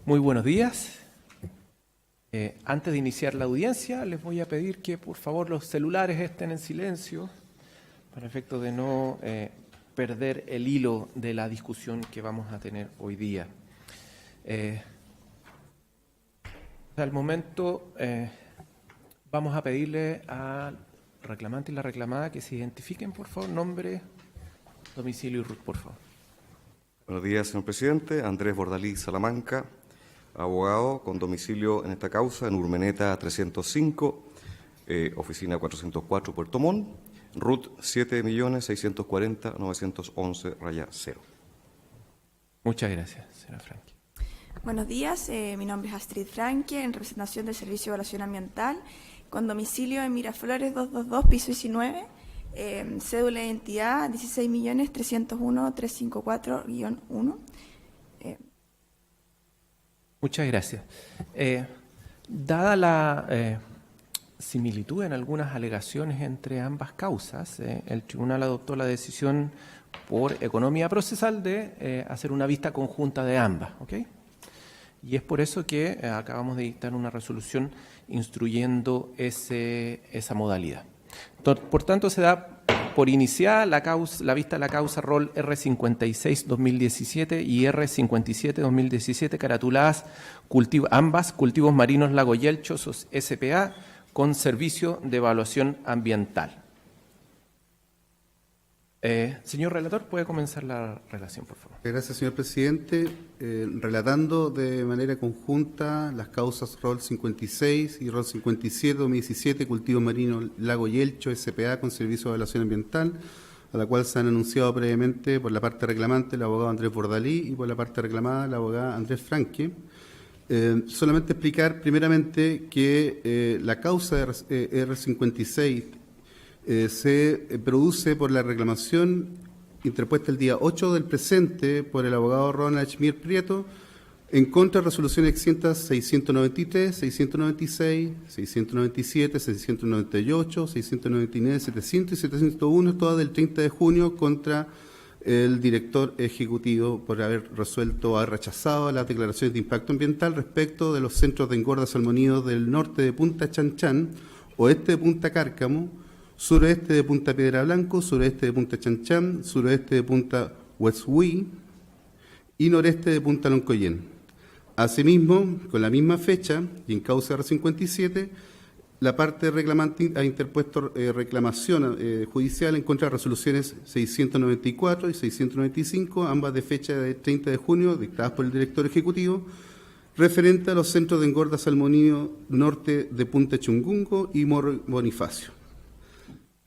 Muy buenos días. Antes de iniciar la audiencia, les voy a pedir que por favor los celulares estén en silencio para efecto de no perder el hilo de la discusión que vamos a tener hoy día. Al momento vamos a pedirle al reclamante y la reclamada que se identifiquen, por favor, nombre, domicilio y RUT, por favor. Buenos días, señor presidente. Andrés Bordalí Salamanca, abogado con domicilio en esta causa en Urmeneta 305, oficina 404, Puerto Montt, RUT 7.640.911-0. Muchas gracias, señora Franque. Buenos días, mi nombre es Astrid Franque, en representación del Servicio de Evaluación Ambiental, con domicilio en Miraflores 222, piso 19, cédula de identidad 16.301.354-1. Muchas gracias. Dada la similitud en algunas alegaciones entre ambas causas, el tribunal adoptó la decisión por economía procesal de hacer una vista conjunta de ambas, ¿ok? Y es por eso que acabamos de dictar una resolución instruyendo esa modalidad. Por tanto, se da por iniciada la vista de la causa rol R56-2017 y R57-2017, caratuladas ambas cultivos marinos Lago Yelcho, S.p.A., con servicio de evaluación ambiental. Señor relator, puede comenzar la relación, por favor. Gracias, señor presidente. Relatando de manera conjunta las causas rol 56 y rol 57-2017, cultivo marino Lago Yelcho, S.p.A., con servicio de evaluación ambiental, a la cual se han anunciado previamente por la parte reclamante el abogado Andrés Bordalí y por la parte reclamada la abogada Andrés Franque. Solamente explicar primeramente que la causa R56 se produce por la reclamación interpuesta el día 8 del presente por el abogado Ronald Schmier Prieto en contra de resoluciones exentas 693, 696, 697, 698, 699, 700 y 701, todas del 30 de junio contra el director ejecutivo por haber resuelto o haber rechazado las declaraciones de impacto ambiental respecto de los centros de engorda salmonídeos del norte de Punta Chanchán, oeste de Punta Cárcamo, suroeste de Punta Piedra Blanco, suroeste de Punta Chanchán, suroeste de Punta Hueshuí y noreste de Punta Loncoyen. Asimismo, con la misma fecha y en causa R57, la parte reclamante ha interpuesto reclamación judicial en contra de resoluciones 694 y 695, ambas de fecha de 30 de junio, dictadas por el director ejecutivo, referente a los centros de engorda salmonídeo norte de Punta Chungungo y Morro Bonifacio.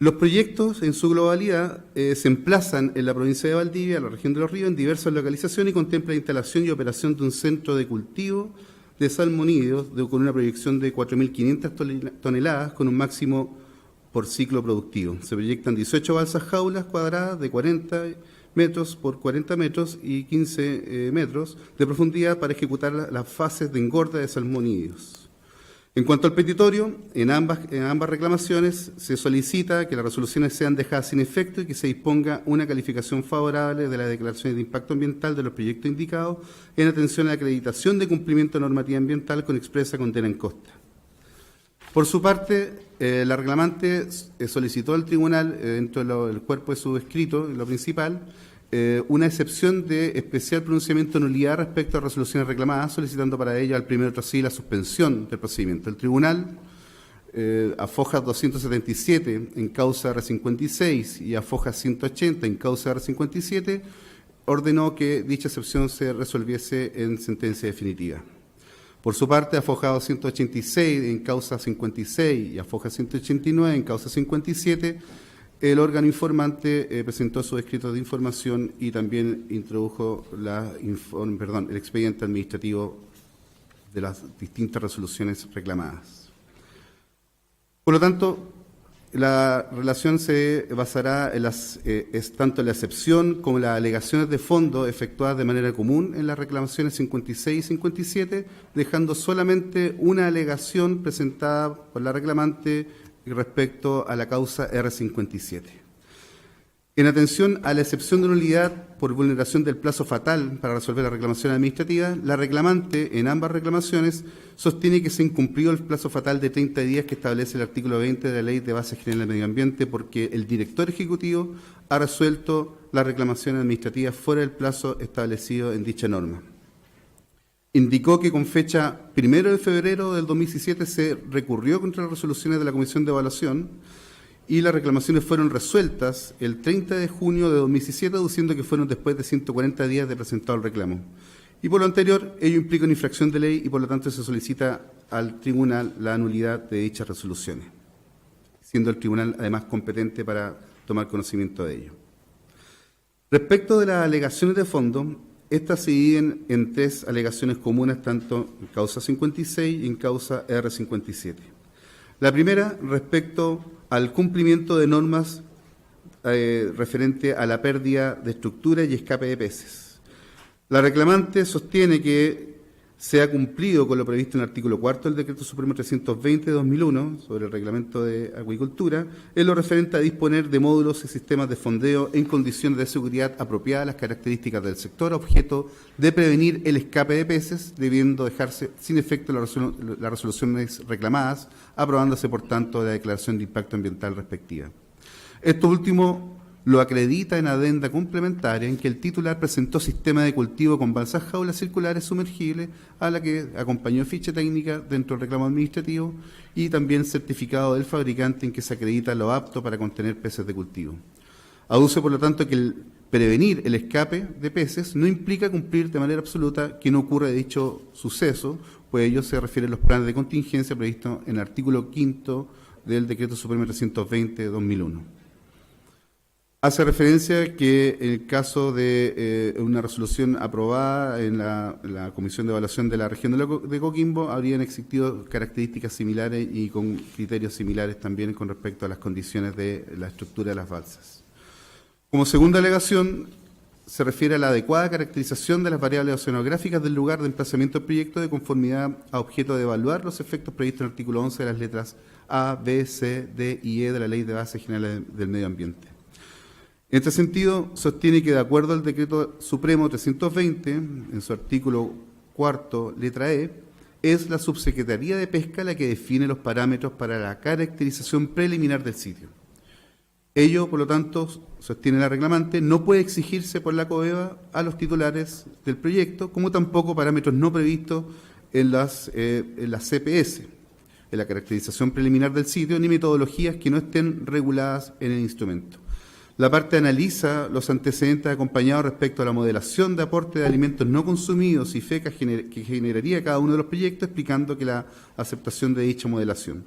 Los proyectos, en su globalidad, se emplazan en la provincia de Valdivia, la región de Los Ríos, en diversas localizaciones y contempla la instalación y operación de un centro de cultivo de salmonídeos con una proyección de 4.500 toneladas con un máximo por ciclo productivo. Se proyectan 18 balsas jaulas cuadradas de 40 metros por 40 metros y 15 metros de profundidad para ejecutar las fases de engorda de salmonídeos. En cuanto al petitorio, en ambas reclamaciones se solicita que las resoluciones sean dejadas sin efecto y que se disponga una calificación favorable de las declaraciones de impacto ambiental de los proyectos indicados en atención a la acreditación de cumplimiento de normativa ambiental con expresa condena en costa. Por su parte, la reclamante solicitó al tribunal, dentro del cuerpo de su escrito, lo principal, una excepción de especial pronunciamiento de nulidad respecto a resoluciones reclamadas, solicitando para ello al primer trasí la suspensión del procedimiento. El tribunal, a fojas 277 en causa R56 y a fojas 180 en causa R57, ordenó que dicha excepción se resolviese en sentencia definitiva. Por su parte, a foja 286 en causa 56 y a foja 189 en causa 57, el órgano informante presentó sus escritos de información y también introdujo el expediente administrativo de las distintas resoluciones reclamadas. Por lo tanto, la relación se basará en tanto en la excepción como en las alegaciones de fondo efectuadas de manera común en las reclamaciones 56 y 57, dejando solamente una alegación presentada por la reclamante respecto a la causa R57. En atención a la excepción de nulidad por vulneración del plazo fatal para resolver la reclamación administrativa, la reclamante en ambas reclamaciones sostiene que se incumplió el plazo fatal de 30 días que establece el artículo 20 de la Ley de Base General del Medio Ambiente porque el director ejecutivo ha resuelto la reclamación administrativa fuera del plazo establecido en dicha norma. Indicó que con fecha 1 de febrero del 2017 se recurrió contra las resoluciones de la Comisión de Evaluación y las reclamaciones fueron resueltas el 30 de junio de 2017, aduciendo que fueron después de 140 días de presentado el reclamo. Y por lo anterior, ello implica una infracción de ley y por lo tanto se solicita al tribunal la nulidad de dichas resoluciones, siendo el tribunal además competente para tomar conocimiento de ello. Respecto de las alegaciones de fondo, estas se dividen en 3 alegaciones comunes, tanto en causa 56 y en causa R57. La primera, respecto al cumplimiento de normas referente a la pérdida de estructura y escape de peces. La reclamante sostiene que se ha cumplido con lo previsto en el artículo 4 del Decreto Supremo 320 de 2001 sobre el Reglamento de Acuicultura, en lo referente a disponer de módulos y sistemas de fondeo en condiciones de seguridad apropiadas a las características del sector, objeto de prevenir el escape de peces, debiendo dejarse sin efecto las resoluciones reclamadas, aprobándose, por tanto, la declaración de impacto ambiental respectiva. Esto último lo acredita en adenda complementaria en que el titular presentó sistema de cultivo con balsas jaulas circulares sumergibles, a la que acompañó ficha técnica dentro del reclamo administrativo y también certificado del fabricante en que se acredita lo apto para contener peces de cultivo. Aduce, por lo tanto, que el prevenir el escape de peces no implica cumplir de manera absoluta que no ocurra dicho suceso, pues ello se refiere a los planes de contingencia previstos en el artículo 5 del Decreto Supremo 320 de 2001. Hace referencia que en el caso de una resolución aprobada en la Comisión de Evaluación de la región de Coquimbo, habrían existido características similares y con criterios similares también con respecto a las condiciones de la estructura de las balsas. Como segunda alegación, se refiere a la adecuada caracterización de las variables oceanográficas del lugar de emplazamiento del proyecto de conformidad a objeto de evaluar los efectos previstos en el artículo 11 de las letras A, B, C, D y E de la Ley de Base General del Medio Ambiente. En este sentido, sostiene que de acuerdo al Decreto Supremo 320, en su artículo 4, letra E, es la Subsecretaría de Pesca la que define los parámetros para la caracterización preliminar del sitio. Ello, por lo tanto, sostiene la reclamante, no puede exigirse por la COEVA a los titulares del proyecto, como tampoco parámetros no previstos en las CPS, en la caracterización preliminar del sitio, ni metodologías que no estén reguladas en el instrumento. La parte analiza los antecedentes acompañados respecto a la modelación de aporte de alimentos no consumidos y FECA que generaría cada uno de los proyectos, explicando que la aceptación de dicha modelación.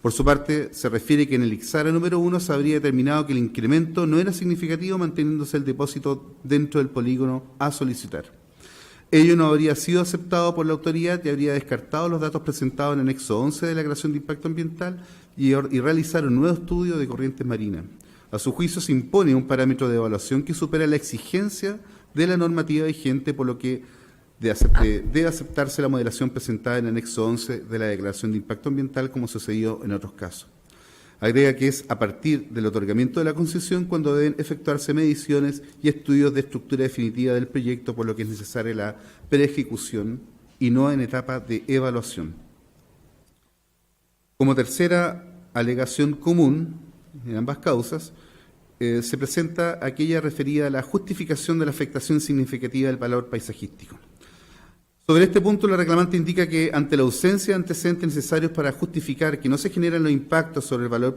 Por su parte, se refiere que en el IXARA número 1 se habría determinado que el incremento no era significativo, manteniéndose el depósito dentro del polígono a solicitar. Ello no habría sido aceptado por la autoridad y habría descartado los datos presentados en el anexo 11 de la declaración de impacto ambiental y realizar un nuevo estudio de corrientes marinas. A su juicio, se impone un parámetro de evaluación que supera la exigencia de la normativa vigente, por lo que debe aceptarse la modelación presentada en el anexo 11 de la Declaración de Impacto Ambiental, como sucedió en otros casos. Agrega que es a partir del otorgamiento de la concesión cuando deben efectuarse mediciones y estudios de estructura definitiva del proyecto, por lo que es necesaria la preejecución y no en etapa de evaluación. Como tercera alegación común, en ambas causas, se presenta aquella referida a la justificación de la afectación significativa del valor paisajístico. Sobre este punto, la reclamante indica que ante la ausencia de antecedentes necesarios para justificar que no se generan los impactos sobre el valor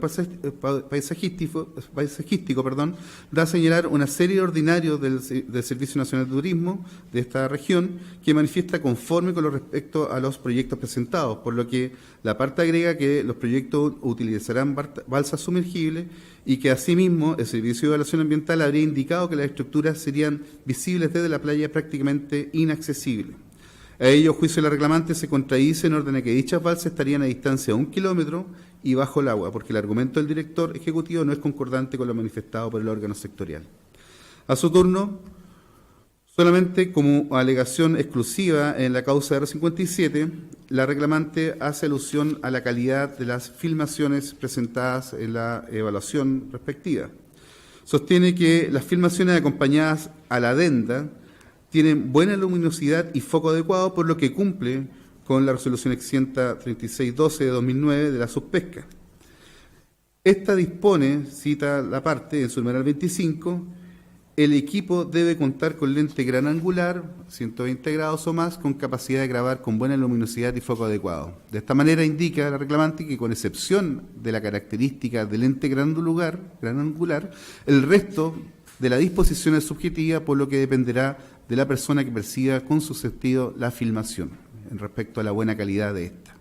paisajístico, da a señalar una serie de ordinarios del Servicio Nacional de Turismo de esta región que manifiesta conforme con lo respecto a los proyectos presentados, por lo que la parte agrega que los proyectos utilizarán balsas sumergibles y que asimismo el Servicio de Evaluación Ambiental habría indicado que las estructuras serían visibles desde la playa prácticamente inaccesibles. A ello, juicio de la reclamante, se contradice en orden a que dichas balsas estarían a distancia de 1 kilómetro y bajo el agua, porque el argumento del director ejecutivo no es concordante con lo manifestado por el órgano sectorial. A su turno, solamente como alegación exclusiva en la causa R57, la reclamante hace alusión a la calidad de las filmaciones presentadas en la evaluación respectiva. sostiene que las filmaciones acompañadas a la adenda tienen buena luminosidad y foco adecuado, por lo que cumple con la resolución 63612 de 2009 de la subpesca. Esta dispone, cita la parte en su numeral 25, el equipo debe contar con lente gran angular, 120 grados o más, con capacidad de grabar con buena luminosidad y foco adecuado. De esta manera indica la reclamante que, con excepción de la característica del lente gran angular, el resto de la disposición es subjetiva, por lo que dependerá de la persona que perciba con su sentido la filmación, en respecto a la buena calidad de esta.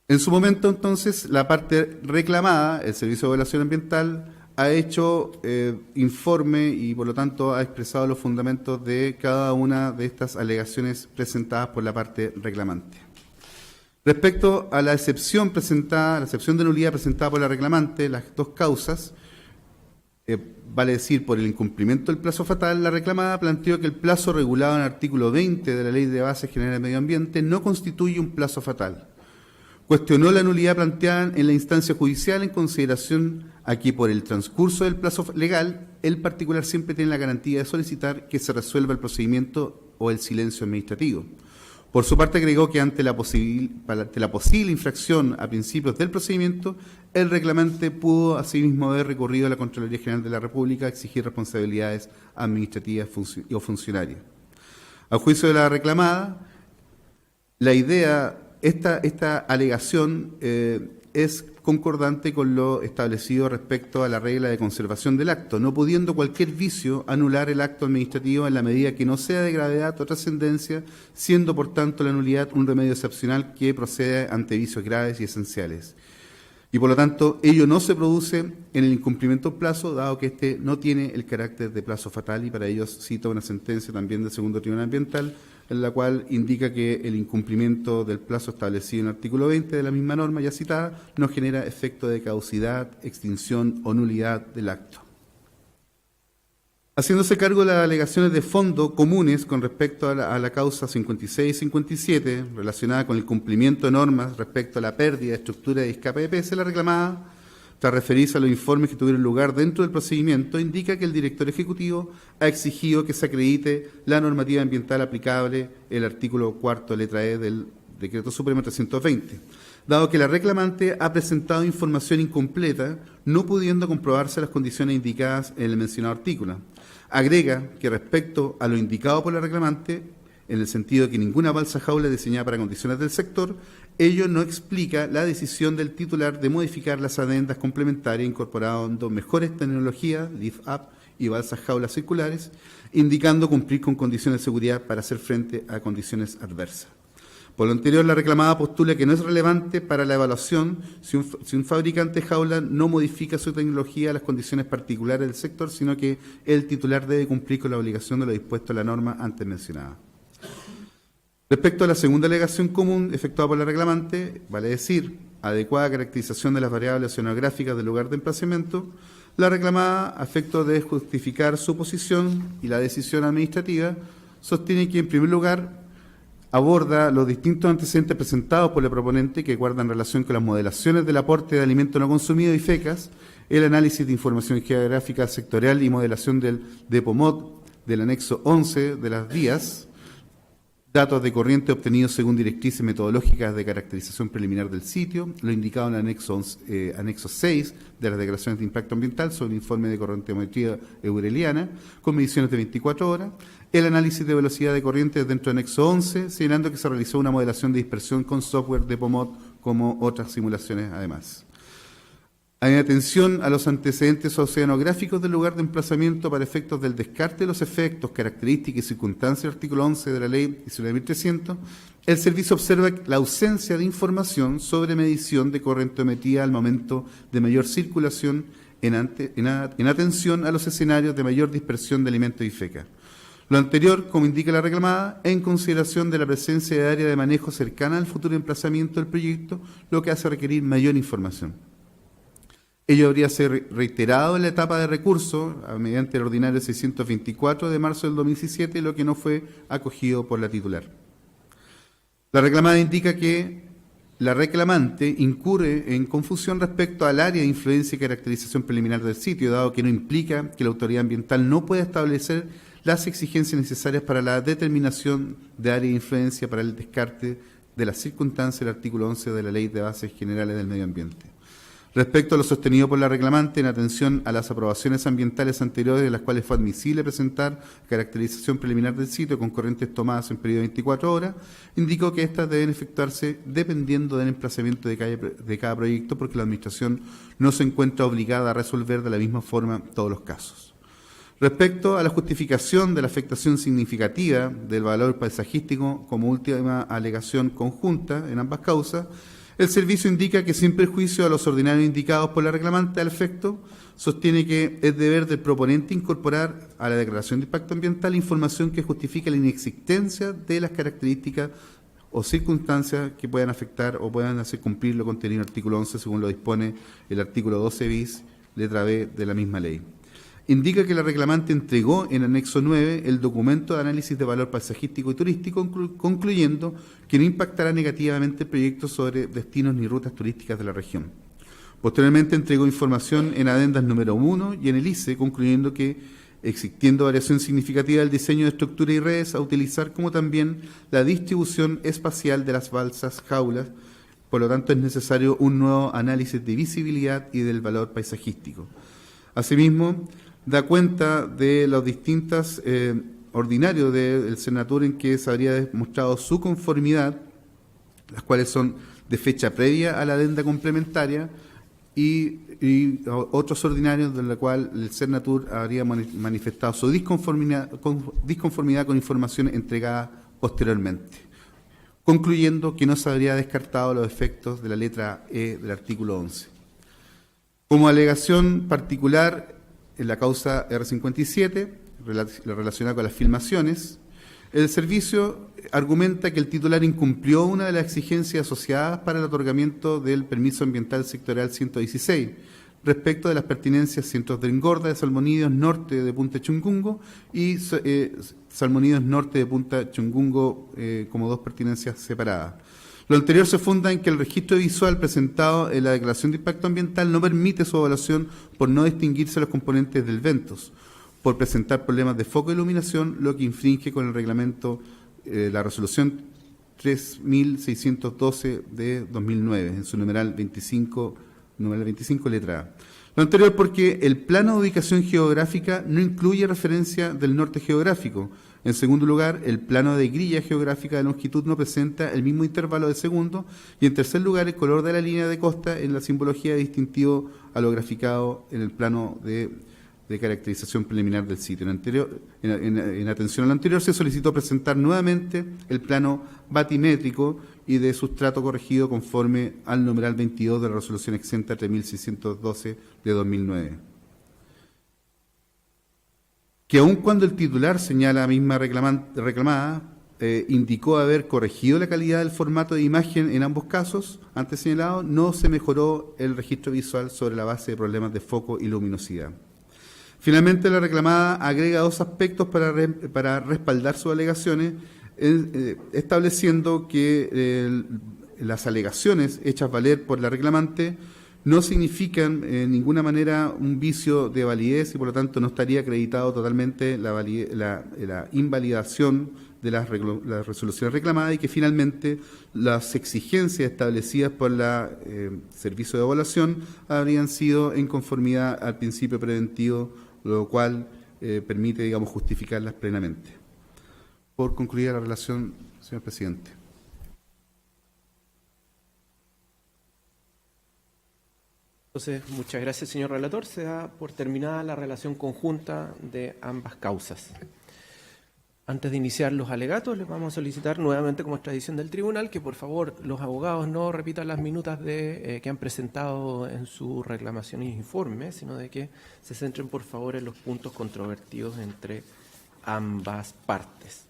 En su momento, entonces, la parte reclamada, el Servicio de Evaluación Ambiental, ha hecho informe y, por lo tanto, ha expresado los fundamentos de cada una de estas alegaciones presentadas por la parte reclamante. Respecto a la excepción presentada, la excepción de nulidad presentada por la reclamante, las dos causas, vale decir, por el incumplimiento del plazo fatal, la reclamada planteó que el plazo regulado en el artículo 20 de la Ley de Bases Generales de Medio Ambiente no constituye un plazo fatal. Cuestionó la nulidad planteada en la instancia judicial en consideración a que, por el transcurso del plazo legal, el particular siempre tiene la garantía de solicitar que se resuelva el procedimiento o el silencio administrativo. Por su parte, agregó que ante la posible infracción a principios del procedimiento, el reclamante pudo asimismo haber recurrido a la Contraloría General de la República a exigir responsabilidades administrativas o funcionarias. A juicio de la reclamada, la idea, esta alegación es concordante con lo establecido respecto a la regla de conservación del acto, no pudiendo cualquier vicio anular el acto administrativo en la medida que no sea de gravedad o trascendencia, siendo por tanto la nulidad un remedio excepcional que procede ante vicios graves y esenciales. Y por lo tanto, ello no se produce en el incumplimiento del plazo, dado que éste no tiene el carácter de plazo fatal, y para ello cita una sentencia también del Segundo Tribunal Ambiental, en la cual indica que el incumplimiento del plazo establecido en el artículo 20 de la misma norma ya citada no genera efecto de caducidad, extinción o nulidad del acto. Haciéndose cargo de las alegaciones de fondo comunes con respecto a la causa 56 y 57, relacionada con el cumplimiento de normas respecto a la pérdida de estructura de escape de peces, la reclamada, tras referirse a los informes que tuvieron lugar dentro del procedimiento, indica que el director ejecutivo ha exigido que se acredite la normativa ambiental aplicable, el artículo 4, letra E del Decreto Supremo 320, dado que la reclamante ha presentado información incompleta, no pudiendo comprobarse las condiciones indicadas en el mencionado artículo. Agrega que, respecto a lo indicado por la reclamante, en el sentido de que ninguna balsa jaula es diseñada para condiciones del sector, ello no explica la decisión del titular de modificar las adendas complementarias incorporando mejores tecnologías, lift-up y balsas jaulas circulares, indicando cumplir con condiciones de seguridad para hacer frente a condiciones adversas. Por lo anterior, la reclamada postula que no es relevante para la evaluación si un fabricante de jaula no modifica su tecnología a las condiciones particulares del sector, sino que el titular debe cumplir con la obligación de lo dispuesto en la norma antes mencionada. Respecto a la segunda alegación común efectuada por la reclamante, vale decir, adecuada caracterización de las variables oceanográficas del lugar de emplazamiento, la reclamada, a efecto de justificar su posición y la decisión administrativa, sostiene que, en primer lugar, aborda los distintos antecedentes presentados por el proponente que guardan relación con las modelaciones del aporte de alimentos no consumidos y fecas, el análisis de información geográfica sectorial y modelación del DEPOMOD del anexo 11 de las vías, datos de corriente obtenidos según directrices metodológicas de caracterización preliminar del sitio, lo indicado en el anexo 6 de las declaraciones de impacto ambiental sobre el informe de correntometría eureliana, con mediciones de 24 horas, el análisis de velocidad de corriente dentro del anexo 11, señalando que se realizó una modelación de dispersión con software de POMOD, como otras simulaciones además. Hay atención a los antecedentes oceanográficos del lugar de emplazamiento para efectos del descarte de los efectos, características y circunstancias del artículo 11 de la Ley 19.300, el Servicio observa la ausencia de información sobre medición de correntometría al momento de mayor circulación en atención a los escenarios de mayor dispersión de alimentos y feca. Lo anterior, como indica la reclamada, en consideración de la presencia de área de manejo cercana al futuro emplazamiento del proyecto, lo que hace requerir mayor información. Ello habría sido reiterado en la etapa de recurso mediante el ordinario 624 de marzo del 2017, lo que no fue acogido por la titular. La reclamada indica que la reclamante incurre en confusión respecto al área de influencia y caracterización preliminar del sitio, dado que no implica que la autoridad ambiental no pueda establecer las exigencias necesarias para la determinación de área de influencia para el descarte de las circunstancias del artículo 11 de la Ley de Bases Generales del Medio Ambiente. Respecto a lo sostenido por la reclamante, en atención a las aprobaciones ambientales anteriores, de las cuales fue admisible presentar caracterización preliminar del sitio con corrientes tomadas en periodo de 24 horas, indicó que éstas deben efectuarse dependiendo del emplazamiento de cada proyecto, porque la Administración no se encuentra obligada a resolver de la misma forma todos los casos. Respecto a la justificación de la afectación significativa del valor paisajístico como última alegación conjunta en ambas causas, el servicio indica que, sin perjuicio a los ordinarios indicados por la reclamante al efecto, sostiene que es deber del proponente incorporar a la declaración de impacto ambiental información que justifique la inexistencia de las características o circunstancias que puedan afectar o puedan hacer cumplir lo contenido en el artículo 11, según lo dispone el artículo 12 bis, letra B de la misma ley. Indica que la reclamante entregó en anexo 9 el documento de análisis de valor paisajístico y turístico, concluyendo que no impactará negativamente el proyecto sobre destinos ni rutas turísticas de la región. Posteriormente entregó información en adendas número 1 y en el ICE, concluyendo que, existiendo variación significativa del diseño de estructura y redes a utilizar, como también la distribución espacial de las balsas jaulas, por lo tanto es necesario un nuevo análisis de visibilidad y del valor paisajístico. Asimismo, da cuenta de los distintos ordinarios del Senatur en que se habría demostrado su conformidad, las cuales son de fecha previa a la adenda complementaria, y otros ordinarios de la cual el Senatur habría manifestado su disconformidad con información entregada posteriormente, concluyendo que no se habría descartado los efectos de la letra E del artículo 11. Como alegación particular, en la causa R57, relacionada con las filmaciones, el servicio argumenta que el titular incumplió una de las exigencias asociadas para el otorgamiento del permiso ambiental sectorial 116, respecto de las pertinencias Centros de Engorda de Salmonídeos Norte de Punta Chungungo y Salmonídeos Norte de Punta Chungungo como dos pertinencias separadas. Lo anterior se funda en que el registro visual presentado en la declaración de impacto ambiental no permite su evaluación por no distinguirse los componentes del ventos, por presentar problemas de foco e iluminación, lo que infringe con el reglamento, la resolución 3612 de 2009, en su numeral 25, letra A. Lo anterior porque el plano de ubicación geográfica no incluye referencia del norte geográfico. En segundo lugar, el plano de grilla geográfica de longitud no presenta el mismo intervalo de segundo. Y en tercer lugar, el color de la línea de costa en la simbología distintivo a lo graficado en el plano de caracterización preliminar del sitio. En atención a lo anterior, se solicitó presentar nuevamente el plano batimétrico y de sustrato corregido conforme al numeral 22 de la resolución exenta 3612 de 2009. Que aun cuando el titular señala la misma reclamada, indicó haber corregido la calidad del formato de imagen en ambos casos antes señalados, no se mejoró el registro visual sobre la base de problemas de foco y luminosidad. Finalmente, la reclamada agrega dos aspectos para respaldar sus alegaciones, estableciendo que las alegaciones hechas valer por la reclamante no significan en ninguna manera un vicio de validez y por lo tanto no estaría acreditado totalmente la invalidación de las resoluciones reclamadas, y que finalmente las exigencias establecidas por el Servicio de Evaluación habrían sido en conformidad al principio preventivo, lo cual permite, digamos, justificarlas plenamente. Por concluir la relación, señor presidente. Entonces, muchas gracias, señor relator. Se da por terminada la relación conjunta de ambas causas. Antes de iniciar los alegatos, les vamos a solicitar nuevamente, como es tradición del tribunal, que por favor los abogados no repitan las minutas que han presentado en su reclamación y informe, sino de que se centren por favor en los puntos controvertidos entre ambas partes.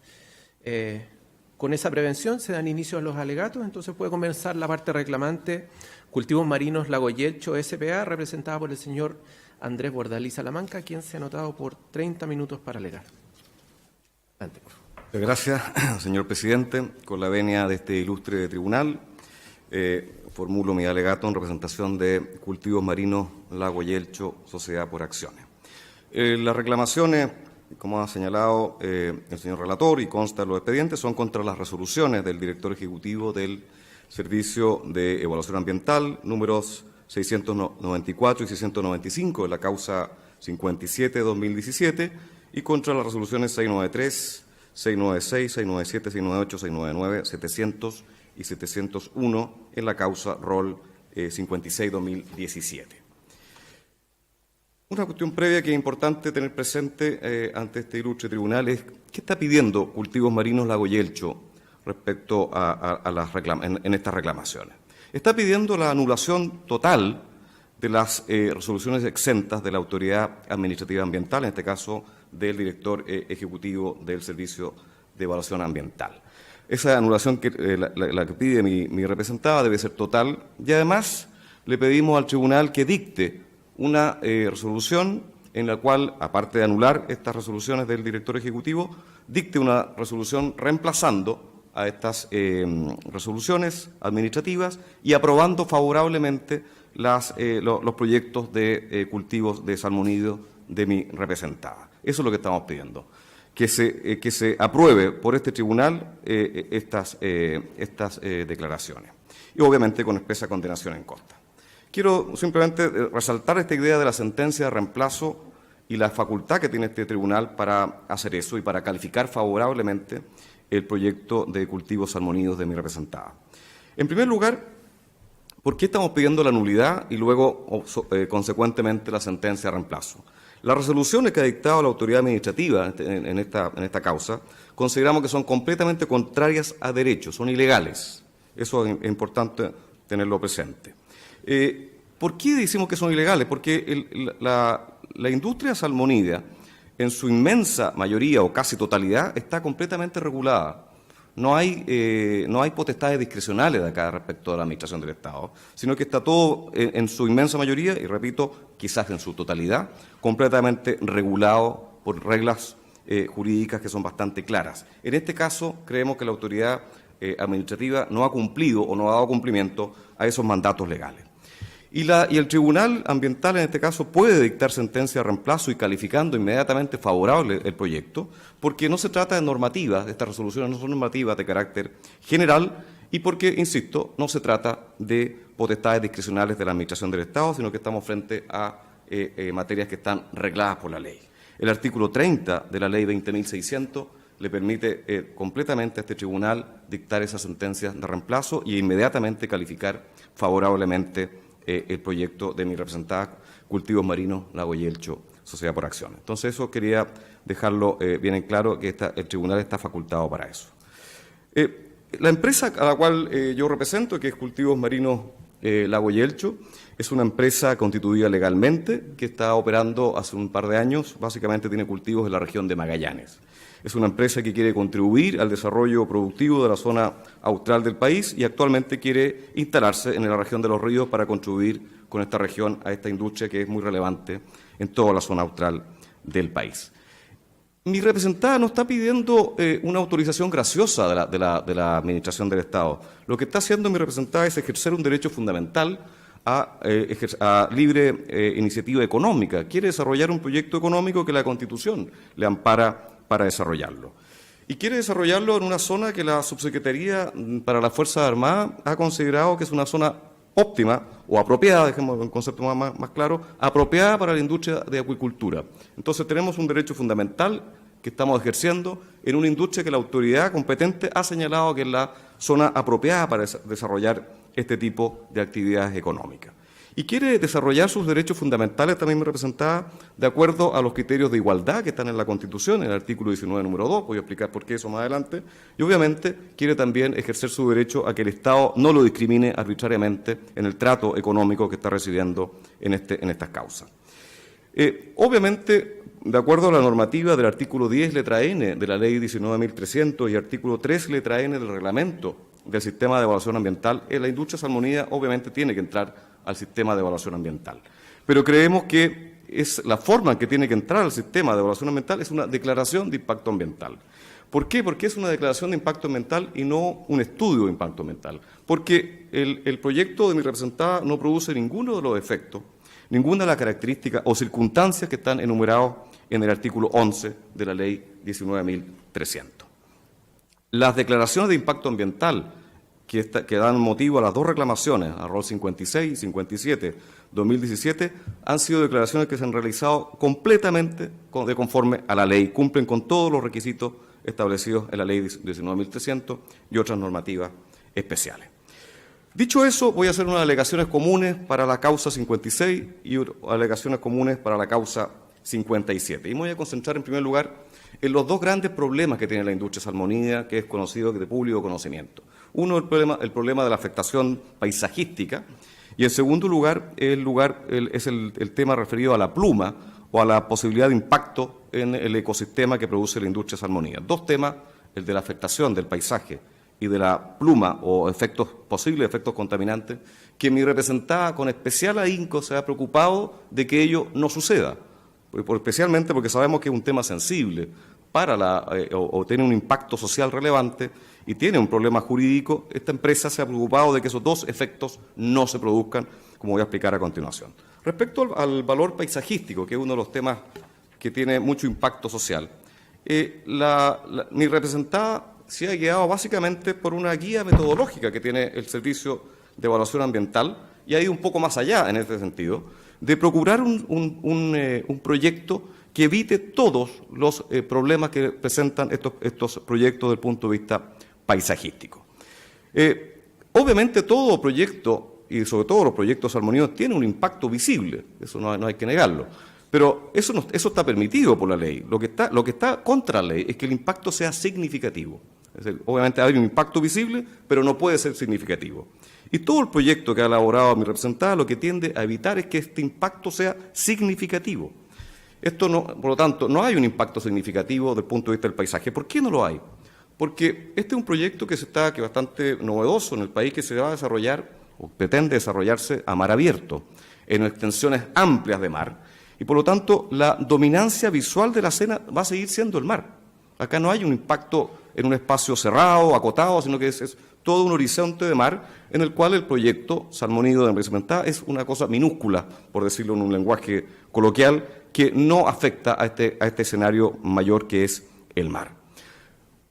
Con esa prevención se dan inicio a los alegatos, entonces puede comenzar la parte reclamante, Cultivos Marinos Lago Yelcho, S.p.A., representada por el señor Andrés Bordalí Salamanca, quien se ha anotado por 30 minutos para alegar. Adelante, por favor. Gracias, señor presidente. Con la venia de este ilustre tribunal, formulo mi alegato en representación de Cultivos Marinos Lago Yelcho, Sociedad por Acciones. Las reclamaciones, como ha señalado el señor relator y consta en los expedientes, son contra las resoluciones del director ejecutivo del Servicio de Evaluación Ambiental, números 694 y 695 de la causa 57-2017, y contra las resoluciones 693, 696, 697, 698, 699, 700 y 701 en la causa ROL 56-2017. Una cuestión previa que es importante tener presente ante este ilustre tribunal es qué está pidiendo Cultivos Marinos Lago Yelcho respecto en estas reclamaciones. Está pidiendo la anulación total de las resoluciones exentas de la Autoridad Administrativa Ambiental, en este caso del director ejecutivo del Servicio de Evaluación Ambiental. Esa anulación la que pide mi representada debe ser total, y además le pedimos al tribunal que dicte una resolución en la cual, aparte de anular estas resoluciones del director ejecutivo, dicte una resolución reemplazando a estas resoluciones administrativas y aprobando favorablemente los proyectos de cultivos de salmonídeos de mi representada. Eso es lo que estamos pidiendo, que se apruebe por este tribunal estas declaraciones, y obviamente con expresa condenación en contra. Quiero simplemente resaltar esta idea de la sentencia de reemplazo y la facultad que tiene este tribunal para hacer eso y para calificar favorablemente el proyecto de cultivos salmonídeos de mi representada. En primer lugar, ¿por qué estamos pidiendo la nulidad y luego, consecuentemente, la sentencia de reemplazo? Las resoluciones que ha dictado la autoridad administrativa en esta causa consideramos que son completamente contrarias a derecho, son ilegales. Eso es importante tenerlo presente. ¿Por qué decimos que son ilegales? Porque la industria salmonídea, en su inmensa mayoría o casi totalidad, está completamente regulada. No hay potestades discrecionales de acá respecto a la administración del Estado, sino que está todo en su inmensa mayoría, y repito, quizás en su totalidad, completamente regulado por reglas jurídicas que son bastante claras. En este caso, creemos que la autoridad administrativa no ha cumplido o no ha dado cumplimiento a esos mandatos legales. Y el Tribunal Ambiental, en este caso, puede dictar sentencia de reemplazo y calificando inmediatamente favorable el proyecto, porque no se trata de normativas, estas resoluciones no son normativas de carácter general, y porque, insisto, no se trata de potestades discrecionales de la Administración del Estado, sino que estamos frente a materias que están regladas por la ley. El artículo 30 de la Ley 20.600 le permite completamente a este tribunal dictar esas sentencias de reemplazo y inmediatamente calificar favorablemente el proyecto de mi representada Cultivos Marinos Lago Yelcho, Sociedad por Acciones. Entonces, eso quería dejarlo bien en claro, que el tribunal está facultado para eso. La empresa a la cual yo represento, que es Cultivos Marinos Lago Yelcho, es una empresa constituida legalmente, que está operando hace un par de años, básicamente tiene cultivos en la región de Magallanes. Es una empresa que quiere contribuir al desarrollo productivo de la zona austral del país y actualmente quiere instalarse en la región de Los Ríos para contribuir con esta región a esta industria que es muy relevante en toda la zona austral del país. Mi representada no está pidiendo una autorización graciosa de la Administración del Estado. Lo que está haciendo mi representada es ejercer un derecho fundamental a libre iniciativa económica. Quiere desarrollar un proyecto económico que la Constitución le ampara para desarrollarlo. Y quiere desarrollarlo en una zona que la Subsecretaría para las Fuerzas Armadas ha considerado que es una zona óptima o apropiada, dejemos un concepto más claro, apropiada para la industria de acuicultura. Entonces tenemos un derecho fundamental que estamos ejerciendo en una industria que la autoridad competente ha señalado que es la zona apropiada para desarrollar este tipo de actividades económicas. Y quiere desarrollar sus derechos fundamentales, también representada, de acuerdo a los criterios de igualdad que están en la Constitución, en el artículo 19, número 2, voy a explicar por qué eso más adelante, y obviamente quiere también ejercer su derecho a que el Estado no lo discrimine arbitrariamente en el trato económico que está recibiendo en estas causas. Obviamente, de acuerdo a la normativa del artículo 10, letra N, de la Ley 19.300 y artículo 3, letra N del reglamento del sistema de evaluación ambiental, la industria salmonida obviamente tiene que entrar al sistema de evaluación ambiental. Pero creemos que es la forma en que tiene que entrar al sistema de evaluación ambiental es una declaración de impacto ambiental. ¿Por qué? Porque es una declaración de impacto ambiental y no un estudio de impacto ambiental. Porque el proyecto de mi representada no produce ninguno de los efectos, ninguna de las características o circunstancias que están enumerados en el artículo 11 de la Ley 19.300. Las declaraciones de impacto ambiental que dan motivo a las dos reclamaciones, a ROL 56 y 57, 2017, han sido declaraciones que se han realizado completamente de conforme a la ley, cumplen con todos los requisitos establecidos en la Ley 19.300 y otras normativas especiales. Dicho eso, voy a hacer unas alegaciones comunes para la causa 56 y alegaciones comunes para la causa 57. Y me voy a concentrar en primer lugar en los dos grandes problemas que tiene la industria salmonida, que es conocido de público conocimiento. Uno, el problema de la afectación paisajística, y en segundo lugar, es el tema referido a la pluma o a la posibilidad de impacto en el ecosistema que produce la industria salmonida. Dos temas, el de la afectación del paisaje y de la pluma o posibles efectos contaminantes, que mi representada con especial ahínco se ha preocupado de que ello no suceda, especialmente porque sabemos que es un tema sensible o tiene un impacto social relevante y tiene un problema jurídico. Esta empresa se ha preocupado de que esos dos efectos no se produzcan, como voy a explicar a continuación. Respecto al valor paisajístico, que es uno de los temas que tiene mucho impacto social, mi representada se ha guiado básicamente por una guía metodológica que tiene el Servicio de Evaluación Ambiental y ha ido un poco más allá en este sentido, de procurar un proyecto que evite todos los problemas que presentan estos proyectos desde el punto de vista paisajístico. Obviamente todo proyecto, y sobre todo los proyectos salmoninos, tiene un impacto visible, eso no hay que negarlo, pero eso está permitido por la ley. Lo que está contra la ley es que el impacto sea significativo. Es decir, obviamente hay un impacto visible, pero no puede ser significativo. Y todo el proyecto que ha elaborado mi representada lo que tiende a evitar es que este impacto sea significativo. Por lo tanto, no hay un impacto significativo desde el punto de vista del paisaje. ¿Por qué no lo hay? Porque este es un proyecto que es bastante novedoso en el país, que se va a desarrollar o pretende desarrollarse a mar abierto, en extensiones amplias de mar, y por lo tanto la dominancia visual de la escena va a seguir siendo el mar. Acá no hay un impacto en un espacio cerrado, acotado, sino que es todo un horizonte de mar en el cual el proyecto salmonido de representada es una cosa minúscula, por decirlo en un lenguaje coloquial, que no afecta a este escenario mayor que es el mar.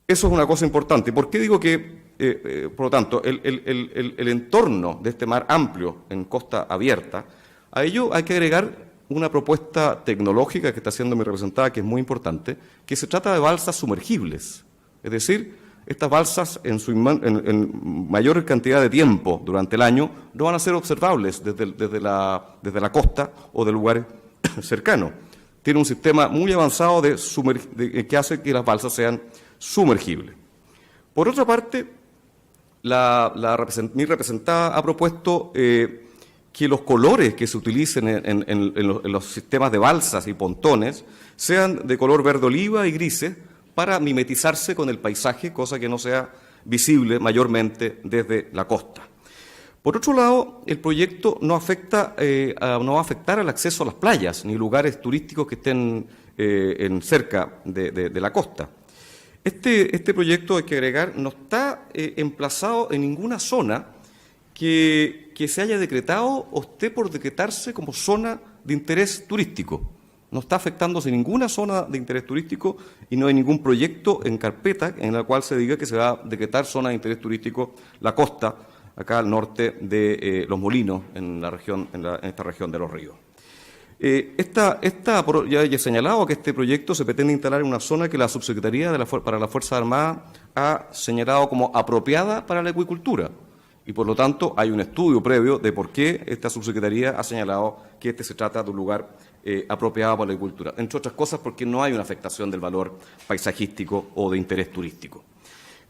Eso es una cosa importante. ¿Por qué digo que, por lo tanto, el entorno de este mar amplio en costa abierta, a ello hay que agregar una propuesta tecnológica que está haciendo mi representada, que es muy importante, que se trata de balsas sumergibles. Es decir, estas balsas en mayor cantidad de tiempo durante el año no van a ser observables desde la costa o de lugares cercanos. Tiene un sistema muy avanzado que hace que las balsas sean sumergibles. Por otra parte, mi representada ha propuesto que los colores que se utilicen en los sistemas de balsas y pontones sean de color verde oliva y grises para mimetizarse con el paisaje, cosa que no sea visible mayormente desde la costa. Por otro lado, el proyecto no va a afectar al acceso a las playas ni lugares turísticos que estén cerca de la costa. Este proyecto, hay que agregar, no está emplazado en ninguna zona que se haya decretado o esté por decretarse como zona de interés turístico. No está afectándose ninguna zona de interés turístico y no hay ningún proyecto en carpeta en la cual se diga que se va a decretar zona de interés turístico la costa, acá al norte de Los Molinos, en esta región de Los Ríos. Ya he señalado que este proyecto se pretende instalar en una zona que la Subsecretaría para las Fuerzas Armadas ha señalado como apropiada para la acuicultura. Y por lo tanto hay un estudio previo de por qué esta subsecretaría ha señalado que se trata de un lugar apropiado para la agricultura. Entre otras cosas porque no hay una afectación del valor paisajístico o de interés turístico.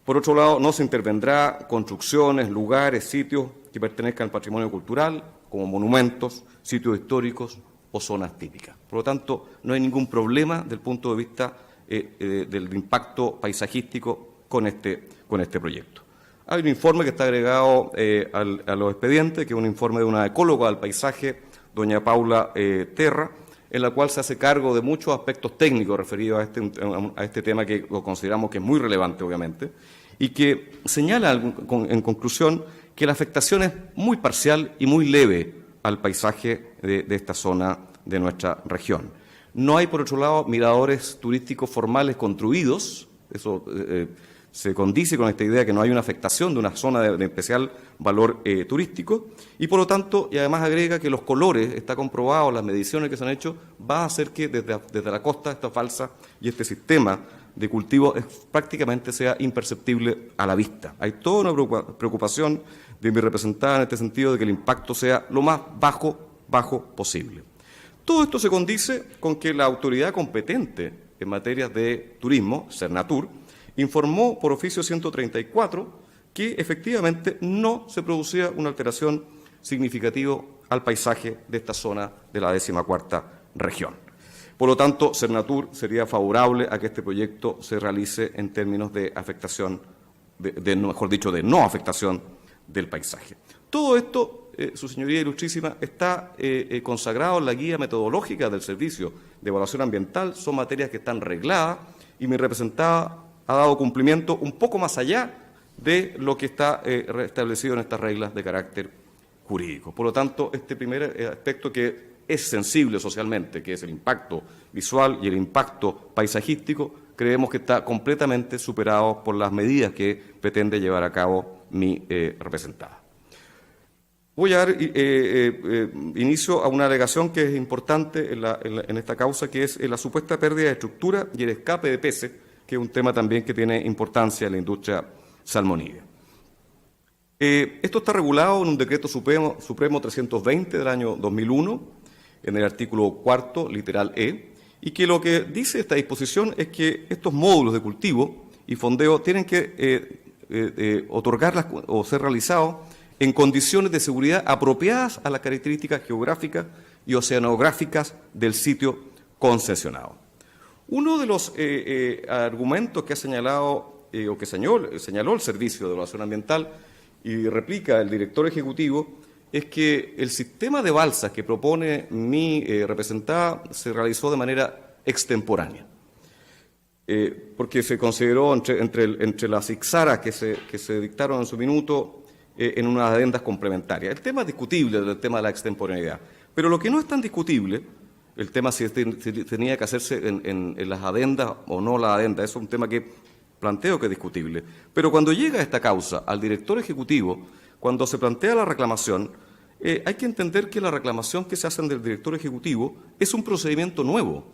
Por otro lado, no se intervendrá construcciones, lugares, sitios que pertenezcan al patrimonio cultural, como monumentos, sitios históricos o zonas típicas. Por lo tanto, no hay ningún problema desde el punto de vista del impacto paisajístico con este proyecto. Hay un informe que está agregado a los expedientes, que es un informe de una ecóloga del paisaje, doña Paula Terra, en la cual se hace cargo de muchos aspectos técnicos referidos a este tema que lo consideramos que es muy relevante, obviamente, y que señala en conclusión que la afectación es muy parcial y muy leve al paisaje de esta zona de nuestra región. No hay, por otro lado, miradores turísticos formales construidos, eso se condice con esta idea que no hay una afectación de una zona de especial valor turístico, y por lo tanto, y además agrega que los colores, está comprobado, las mediciones que se han hecho, va a hacer que desde la costa esta falsa y este sistema de cultivo prácticamente sea imperceptible a la vista. Hay toda una preocupación de mi representada en este sentido de que el impacto sea lo más bajo posible. Todo esto se condice con que la autoridad competente en materia de turismo, Sernatur, informó por oficio 134 que efectivamente no se producía una alteración significativa al paisaje de esta zona de la 14ª región. Por lo tanto, Sernatur sería favorable a que este proyecto se realice en términos de afectación, mejor dicho, de no afectación del paisaje. Todo esto, Su Señoría Ilustrísima, está consagrado en la guía metodológica del Servicio de Evaluación Ambiental, son materias que están regladas y mi representada ha dado cumplimiento un poco más allá de lo que está establecido en estas reglas de carácter jurídico. Por lo tanto, este primer aspecto que es sensible socialmente, que es el impacto visual y el impacto paisajístico, creemos que está completamente superado por las medidas que pretende llevar a cabo mi representada. Voy a dar inicio a una alegación que es importante en esta causa, que es la supuesta pérdida de estructura y el escape de peces, que es un tema también que tiene importancia en la industria salmonídea. Esto está regulado en un decreto supremo 320 del año 2001, en el artículo 4, literal E, y que lo que dice esta disposición es que estos módulos de cultivo y fondeo tienen que otorgarlas o ser realizados en condiciones de seguridad apropiadas a las características geográficas y oceanográficas del sitio concesionado. Uno de los argumentos que ha señalado o que señaló el Servicio de Evaluación Ambiental y replica el director ejecutivo es que el sistema de balsas que propone mi representada se realizó de manera extemporánea, porque se consideró entre las ixaras que se dictaron en su minuto en unas adendas complementarias. El tema es discutible, el tema de la extemporaneidad, pero lo que no es tan discutible, el tema si tenía que hacerse en las adendas o no las adendas, eso es un tema que planteo que es discutible. Pero cuando llega esta causa al director ejecutivo, cuando se plantea la reclamación, hay que entender que la reclamación que se hace del director ejecutivo es un procedimiento nuevo.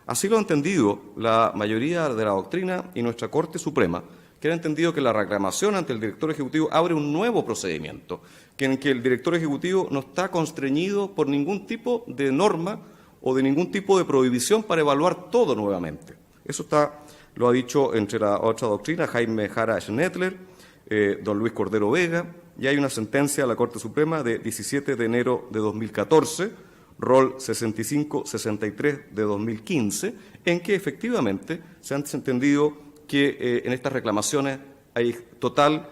Así lo ha entendido la mayoría de la doctrina y nuestra Corte Suprema, que ha entendido que la reclamación ante el director ejecutivo abre un nuevo procedimiento, en que el director ejecutivo no está constreñido por ningún tipo de norma o de ningún tipo de prohibición para evaluar todo nuevamente. Eso lo ha dicho entre la otra doctrina Jaime Jara Schnettler, don Luis Cordero Vega, y hay una sentencia de la Corte Suprema de 17 de enero de 2014, rol 65-63 de 2015, en que efectivamente se han entendido que en estas reclamaciones hay total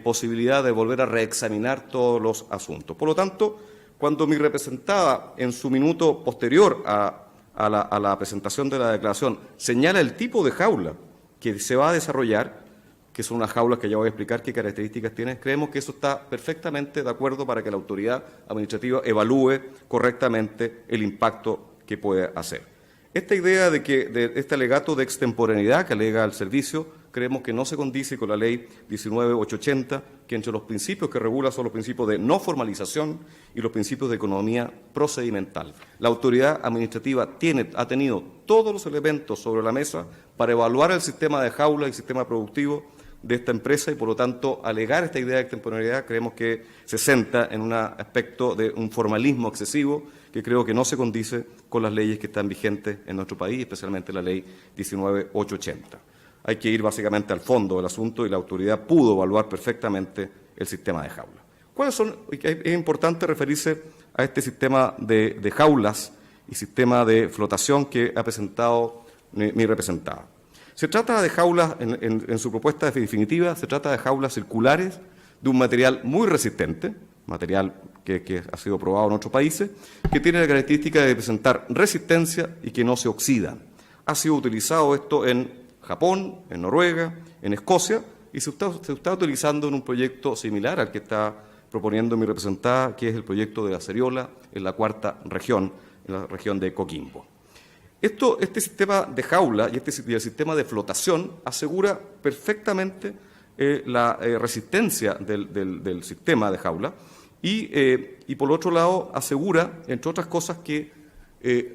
posibilidad de volver a reexaminar todos los asuntos. Por lo tanto, cuando mi representada, en su minuto posterior a la presentación de la declaración, señala el tipo de jaula que se va a desarrollar, que son unas jaulas que ya voy a explicar qué características tienen, creemos que eso está perfectamente de acuerdo para que la autoridad administrativa evalúe correctamente el impacto que puede hacer. Esta idea de este alegato de extemporaneidad que alega el servicio, creemos que no se condice con la ley 19.880, que entre los principios que regula son los principios de no formalización y los principios de economía procedimental. La autoridad administrativa ha tenido todos los elementos sobre la mesa para evaluar el sistema de jaula y el sistema productivo de esta empresa y, por lo tanto, alegar esta idea de extemporaneidad creemos que se centra en un aspecto de un formalismo excesivo que creo que no se condice con las leyes que están vigentes en nuestro país, especialmente la ley 19.880. Hay que ir básicamente al fondo del asunto y la autoridad pudo evaluar perfectamente el sistema de jaula. ¿Cuáles son? Es importante referirse a este sistema de jaulas y sistema de flotación que ha presentado mi representada. Se trata de jaulas, en su propuesta definitiva, se trata de jaulas circulares de un material muy resistente, material que ha sido probado en otros países, que tiene la característica de presentar resistencia y que no se oxidan. Ha sido utilizado esto en Japón, en Noruega, en Escocia, y se está utilizando en un proyecto similar al que está proponiendo mi representada, que es el proyecto de la ceriola en la cuarta región, en la región de Coquimbo. Este sistema de jaula y el sistema de flotación asegura perfectamente la resistencia del sistema de jaula y por otro lado asegura, entre otras cosas, que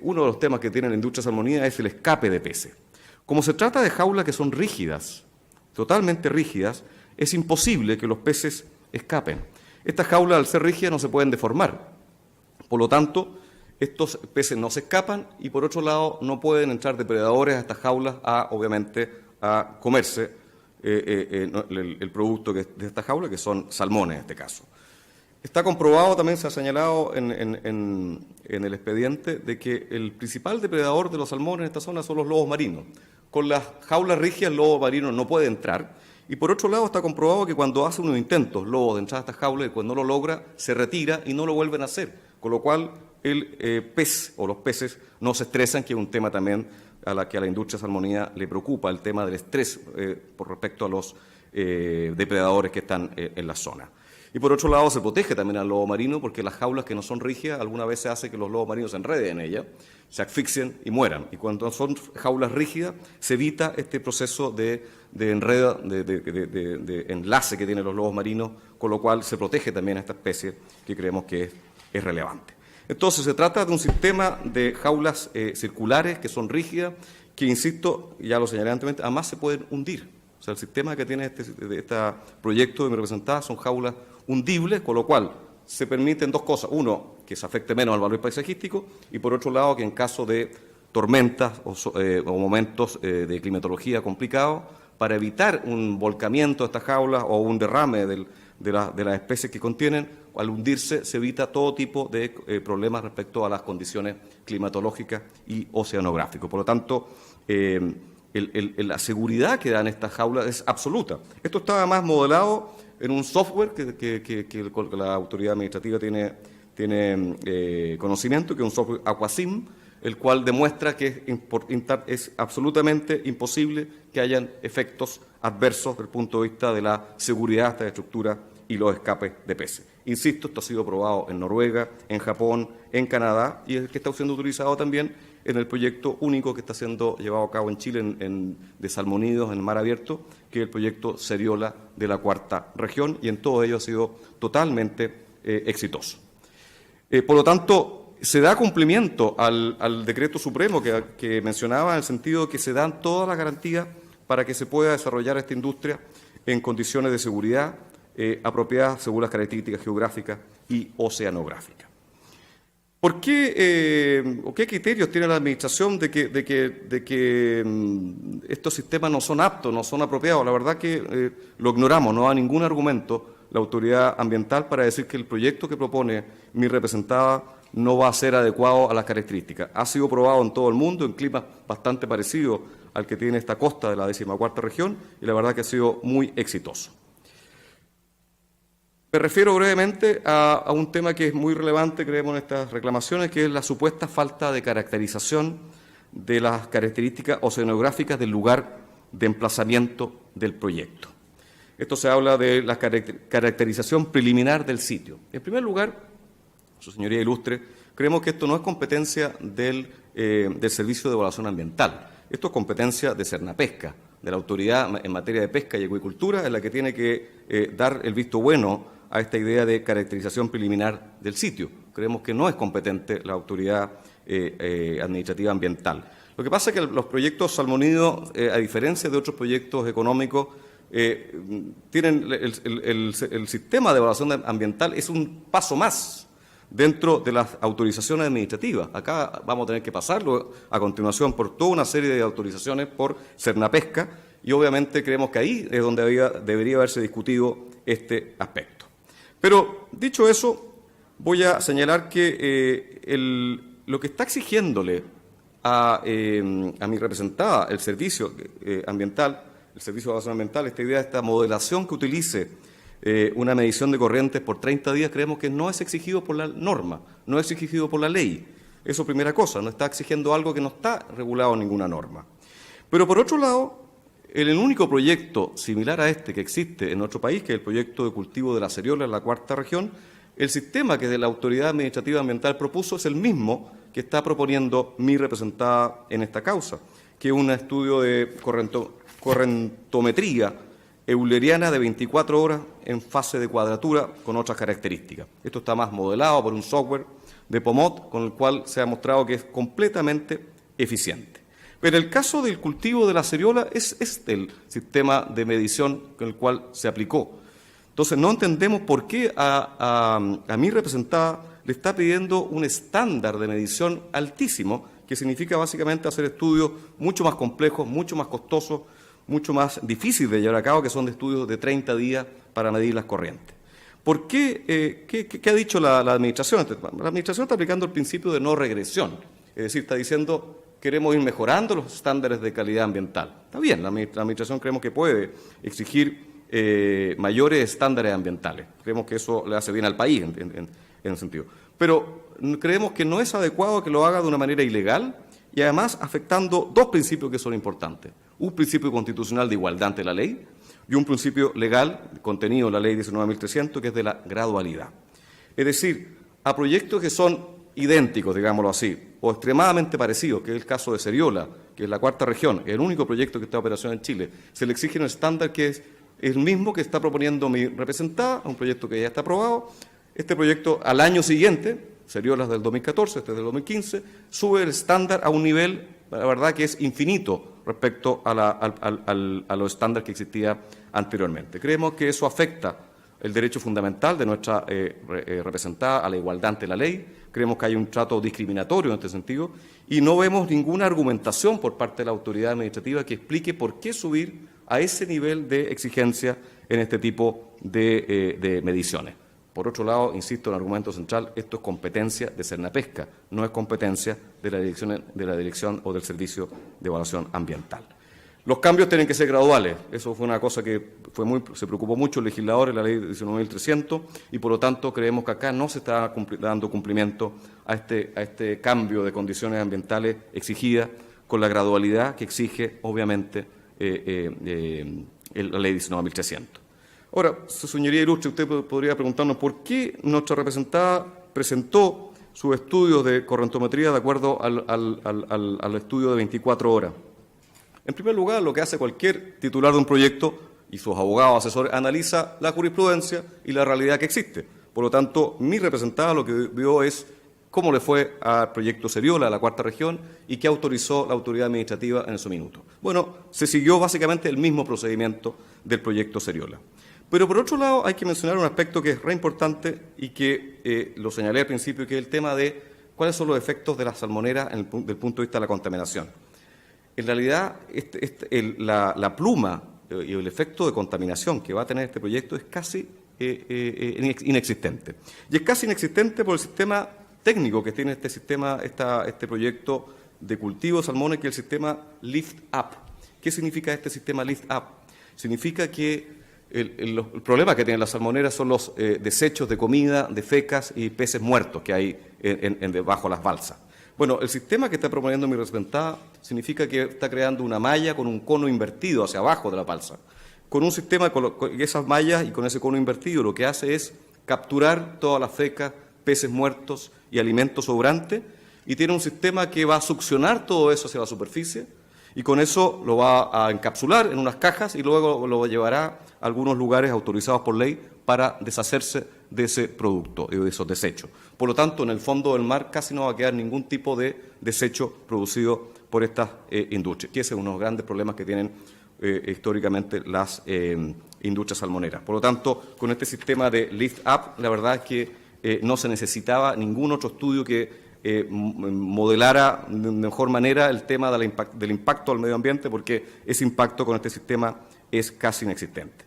uno de los temas que tiene la industria salmonida es el escape de peces. Como se trata de jaulas que son rígidas, totalmente rígidas, es imposible que los peces escapen. Estas jaulas, al ser rígidas, no se pueden deformar. Por lo tanto, estos peces no se escapan y, por otro lado, no pueden entrar depredadores a estas jaulas obviamente, a comerse el producto de esta jaula, que son salmones en este caso. Está comprobado, también se ha señalado en el expediente, de que el principal depredador de los salmones en esta zona son los lobos marinos. Con las jaulas rígidas el lobo marino no puede entrar. Y por otro lado está comprobado que cuando hace unos intentos lobos de entrar a estas jaulas y cuando no lo logra, se retira y no lo vuelven a hacer. Con lo cual el pez o los peces no se estresan, que es un tema también a la industria salmonida le preocupa, el tema del estrés por respecto a los depredadores que están en la zona. Y por otro lado se protege también al lobo marino porque las jaulas que no son rígidas algunas veces hace que los lobos marinos se enreden en ellas, se asfixien y mueran. Y cuando son jaulas rígidas se evita este proceso de enredo, de enlace que tienen los lobos marinos, con lo cual se protege también a esta especie que creemos que es relevante. Entonces se trata de un sistema de jaulas circulares que son rígidas, que insisto, ya lo señalé anteriormente, además se pueden hundir. O sea, el sistema que tiene este proyecto de mi representada son jaulas hundibles, con lo cual se permiten dos cosas. Uno, que se afecte menos al valor paisajístico y, por otro lado, que en caso de tormentas o momentos de climatología complicados, para evitar un volcamiento de estas jaulas o un derrame de las especies que contienen, al hundirse se evita todo tipo de problemas respecto a las condiciones climatológicas y oceanográficas. Por lo tanto, la seguridad que dan estas jaulas es absoluta. Esto está además modelado en un software que la autoridad administrativa tiene conocimiento, que es un software Aquasim, el cual demuestra que es absolutamente imposible que hayan efectos adversos desde el punto de vista de la seguridad de esta estructura y los escapes de peces. Insisto, esto ha sido probado en Noruega, en Japón, en Canadá, y es que está siendo utilizado también en el proyecto único que está siendo llevado a cabo en Chile de salmónidos en el mar abierto, que es el proyecto Ceriola de la cuarta región, y en todo ello ha sido totalmente exitoso. Por lo tanto, se da cumplimiento al decreto supremo que mencionaba, en el sentido de que se dan todas las garantías para que se pueda desarrollar esta industria en condiciones de seguridad apropiadas según las características geográficas y oceanográficas. ¿Por qué o qué criterios tiene la Administración de que estos sistemas no son aptos, no son apropiados? La verdad que lo ignoramos, no da ningún argumento la autoridad ambiental para decir que el proyecto que propone mi representada no va a ser adecuado a las características. Ha sido probado en todo el mundo, en climas bastante parecidos al que tiene esta costa de la 14ª región, y la verdad que ha sido muy exitoso. Me refiero brevemente a un tema que es muy relevante, creemos, en estas reclamaciones, que es la supuesta falta de caracterización de las características oceanográficas del lugar de emplazamiento del proyecto. Esto se habla de la caracterización preliminar del sitio. En primer lugar, Su Señoría ilustre, creemos que esto no es competencia del Servicio de Evaluación Ambiental. Esto es competencia de Cernapesca, de la autoridad en materia de pesca y acuicultura, en la que tiene que dar el visto bueno a esta idea de caracterización preliminar del sitio. Creemos que no es competente la autoridad administrativa ambiental. Lo que pasa es que los proyectos salmonídeos, a diferencia de otros proyectos económicos, tienen el sistema de evaluación ambiental es un paso más dentro de las autorizaciones administrativas. Acá vamos a tener que pasarlo a continuación por toda una serie de autorizaciones por Cernapesca, y obviamente creemos que ahí es donde debería haberse discutido este aspecto. Pero, dicho eso, voy a señalar que lo que está exigiéndole a mi representada el servicio ambiental, el Servicio de Evaluación Ambiental, esta idea, esta modelación que utilice una medición de corrientes por 30 días, creemos que no es exigido por la norma, no es exigido por la ley. Eso primera cosa, no está exigiendo algo que no está regulado en ninguna norma. Pero por otro lado, el único proyecto similar a este que existe en nuestro país, que es el proyecto de cultivo de la ceriola en la cuarta región, el sistema que la Autoridad Administrativa Ambiental propuso es el mismo que está proponiendo mi representada en esta causa, que es un estudio de correntometría euleriana de 24 horas en fase de cuadratura con otras características. Esto está más modelado por un software de POMOT con el cual se ha mostrado que es completamente eficiente. Pero el caso del cultivo de la ceriola es el sistema de medición con el cual se aplicó. Entonces, no entendemos por qué a mi representada le está pidiendo un estándar de medición altísimo, que significa básicamente hacer estudios mucho más complejos, mucho más costosos, mucho más difíciles de llevar a cabo, que son de estudios de 30 días para medir las corrientes. ¿Por qué? ¿Qué ha dicho la Administración? La Administración está aplicando el principio de no regresión, es decir, está diciendo queremos ir mejorando los estándares de calidad ambiental. Está bien, la Administración creemos que puede exigir mayores estándares ambientales. Creemos que eso le hace bien al país en ese sentido. Pero creemos que no es adecuado que lo haga de una manera ilegal y además afectando dos principios que son importantes. Un principio constitucional de igualdad ante la ley y un principio legal contenido en la ley 19.300, que es de la gradualidad. Es decir, a proyectos que son idénticos, digámoslo así, o extremadamente parecidos, que es el caso de Ceriola, que es la cuarta región, el único proyecto que está en operación en Chile, se le exige un estándar que es el mismo que está proponiendo mi representada, un proyecto que ya está aprobado. Este proyecto al año siguiente, Ceriola es del 2014, este es del 2015, sube el estándar a un nivel, la verdad, que es infinito respecto a los estándares que existía anteriormente. Creemos que eso afecta el derecho fundamental de nuestra representada a la igualdad ante la ley. Creemos que hay un trato discriminatorio en este sentido y no vemos ninguna argumentación por parte de la autoridad administrativa que explique por qué subir a ese nivel de exigencia en este tipo de mediciones. Por otro lado, insisto en el argumento central, esto es competencia de Sernapesca, no es competencia de la dirección o del Servicio de Evaluación Ambiental. Los cambios tienen que ser graduales. Eso fue una cosa que se preocupó mucho el legislador en la ley 19.300 y, por lo tanto, creemos que acá no se está dando cumplimiento a este cambio de condiciones ambientales exigidas con la gradualidad que exige, obviamente, la ley 19.300. Ahora, su señoría ilustre, usted podría preguntarnos por qué nuestra representada presentó sus estudios de correntometría de acuerdo al estudio de 24 horas. En primer lugar, lo que hace cualquier titular de un proyecto y sus abogados asesores, analiza la jurisprudencia y la realidad que existe. Por lo tanto, mi representada lo que vio es cómo le fue al proyecto Ceriola, a la cuarta región, y qué autorizó la autoridad administrativa en ese minuto. Bueno, se siguió básicamente el mismo procedimiento del proyecto Ceriola. Pero por otro lado hay que mencionar un aspecto que es re importante y que lo señalé al principio, que es el tema de cuáles son los efectos de la salmonera desde el punto de vista de la contaminación. En realidad, la pluma y el efecto de contaminación que va a tener este proyecto es casi inexistente. Y es casi inexistente por el sistema técnico que tiene este proyecto de cultivo de salmones, que es el sistema Lift Up. ¿Qué significa este sistema Lift Up? Significa que el problema que tienen las salmoneras son los desechos de comida, de fecas y peces muertos que hay debajo de las balsas. Bueno, el sistema que está proponiendo mi representada significa que está creando una malla con un cono invertido hacia abajo de la balsa. Con un sistema, con esas mallas y con ese cono invertido, lo que hace es capturar todas las fecas, peces muertos y alimentos sobrantes, y tiene un sistema que va a succionar todo eso hacia la superficie, y con eso lo va a encapsular en unas cajas y luego lo llevará a algunos lugares autorizados por ley para deshacerse de ese producto y de esos desechos. Por lo tanto, en el fondo del mar casi no va a quedar ningún tipo de desecho producido por estas industrias, que ese es uno de los grandes problemas que tienen históricamente las industrias salmoneras. Por lo tanto, con este sistema de Lift Up, la verdad es que no se necesitaba ningún otro estudio que modelara de mejor manera el tema del impacto al medio ambiente, porque ese impacto con este sistema es casi inexistente.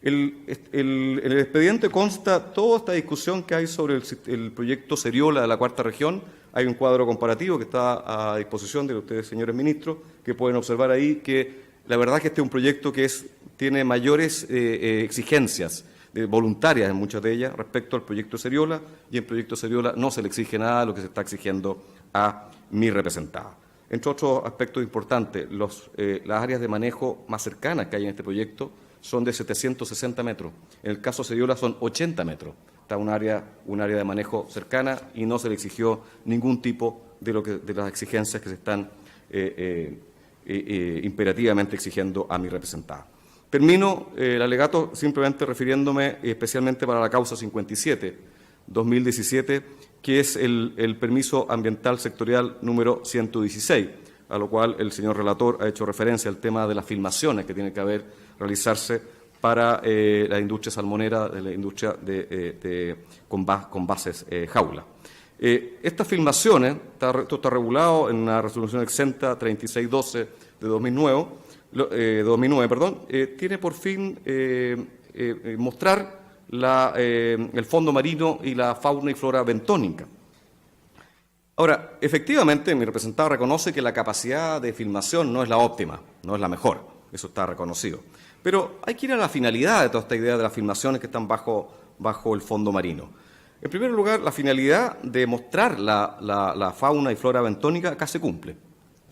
En el expediente consta toda esta discusión que hay sobre el proyecto Ceriola de la cuarta región. Hay un cuadro comparativo que está a disposición de ustedes, señores ministros, que pueden observar ahí que la verdad es que este es un proyecto que tiene mayores exigencias voluntarias en muchas de ellas respecto al proyecto Seriola, y en el proyecto Seriola no se le exige nada de lo que se está exigiendo a mi representada. Entre otros aspectos importantes, las áreas de manejo más cercanas que hay en este proyecto son de 760 metros. En el caso Seriola son 80 metros. Está un área de manejo cercana y no se le exigió ningún tipo de las exigencias que se están imperativamente exigiendo a mi representada. Termino el alegato simplemente refiriéndome especialmente para la causa 57-2017, que es el permiso ambiental sectorial número 116, a lo cual el señor relator ha hecho referencia al tema de las filmaciones que tiene que realizarse para la industria salmonera, de la industria con bases jaula. Estas filmaciones, esto está regulado en una resolución exenta 3612 de 2009, tiene por fin mostrar el fondo marino y la fauna y flora bentónica. Ahora, efectivamente, mi representado reconoce que la capacidad de filmación no es la óptima, no es la mejor, eso está reconocido. Pero hay que ir a la finalidad de toda esta idea de las filmaciones que están bajo el fondo marino. En primer lugar, la finalidad de mostrar la fauna y flora bentónica acá se cumple.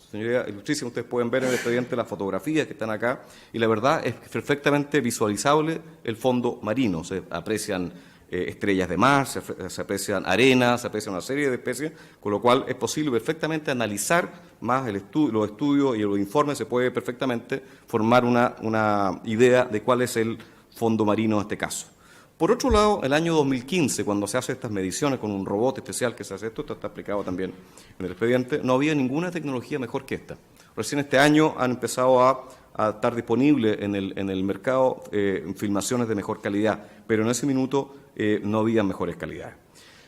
Señoría ilustrísima, ustedes pueden ver en el expediente las fotografías que están acá y la verdad es perfectamente visualizable el fondo marino. Se aprecian estrellas de mar, se aprecian arenas, se aprecian una serie de especies, con lo cual es posible perfectamente analizar más los estudios y los informes, se puede perfectamente formar una idea de cuál es el fondo marino en este caso. Por otro lado, el año 2015, cuando se hacen estas mediciones con un robot especial que se hace esto está explicado también en el expediente, no había ninguna tecnología mejor que esta. Recién este año han empezado a estar disponibles en el mercado filmaciones de mejor calidad, pero en ese minuto no había mejores calidades.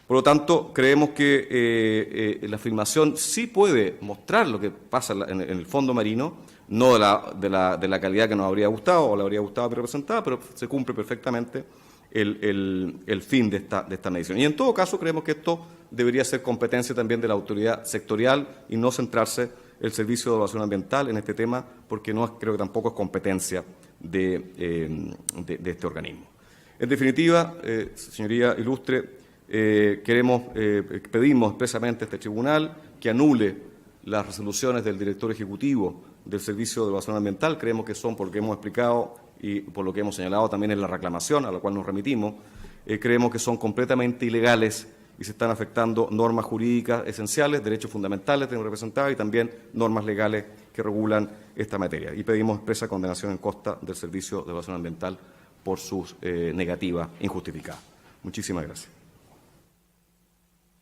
Por lo tanto, creemos que la filmación sí puede mostrar lo que pasa en el fondo marino, no de la calidad que nos habría gustado o le habría gustado representada, pero se cumple perfectamente el fin de esta medición. Y en todo caso creemos que esto debería ser competencia también de la autoridad sectorial y no centrarse el Servicio de Evaluación Ambiental en este tema, porque creo que tampoco es competencia de este organismo. En definitiva, señoría ilustre, pedimos expresamente a este tribunal que anule las resoluciones del director ejecutivo del Servicio de Evaluación Ambiental. Creemos que son, por lo que hemos explicado y por lo que hemos señalado también en la reclamación a la cual nos remitimos, creemos que son completamente ilegales y se están afectando normas jurídicas esenciales, derechos fundamentales de los representados y también normas legales que regulan esta materia. Y pedimos expresa condenación en contra del Servicio de Evaluación Ambiental por sus negativas injustificadas. Muchísimas gracias.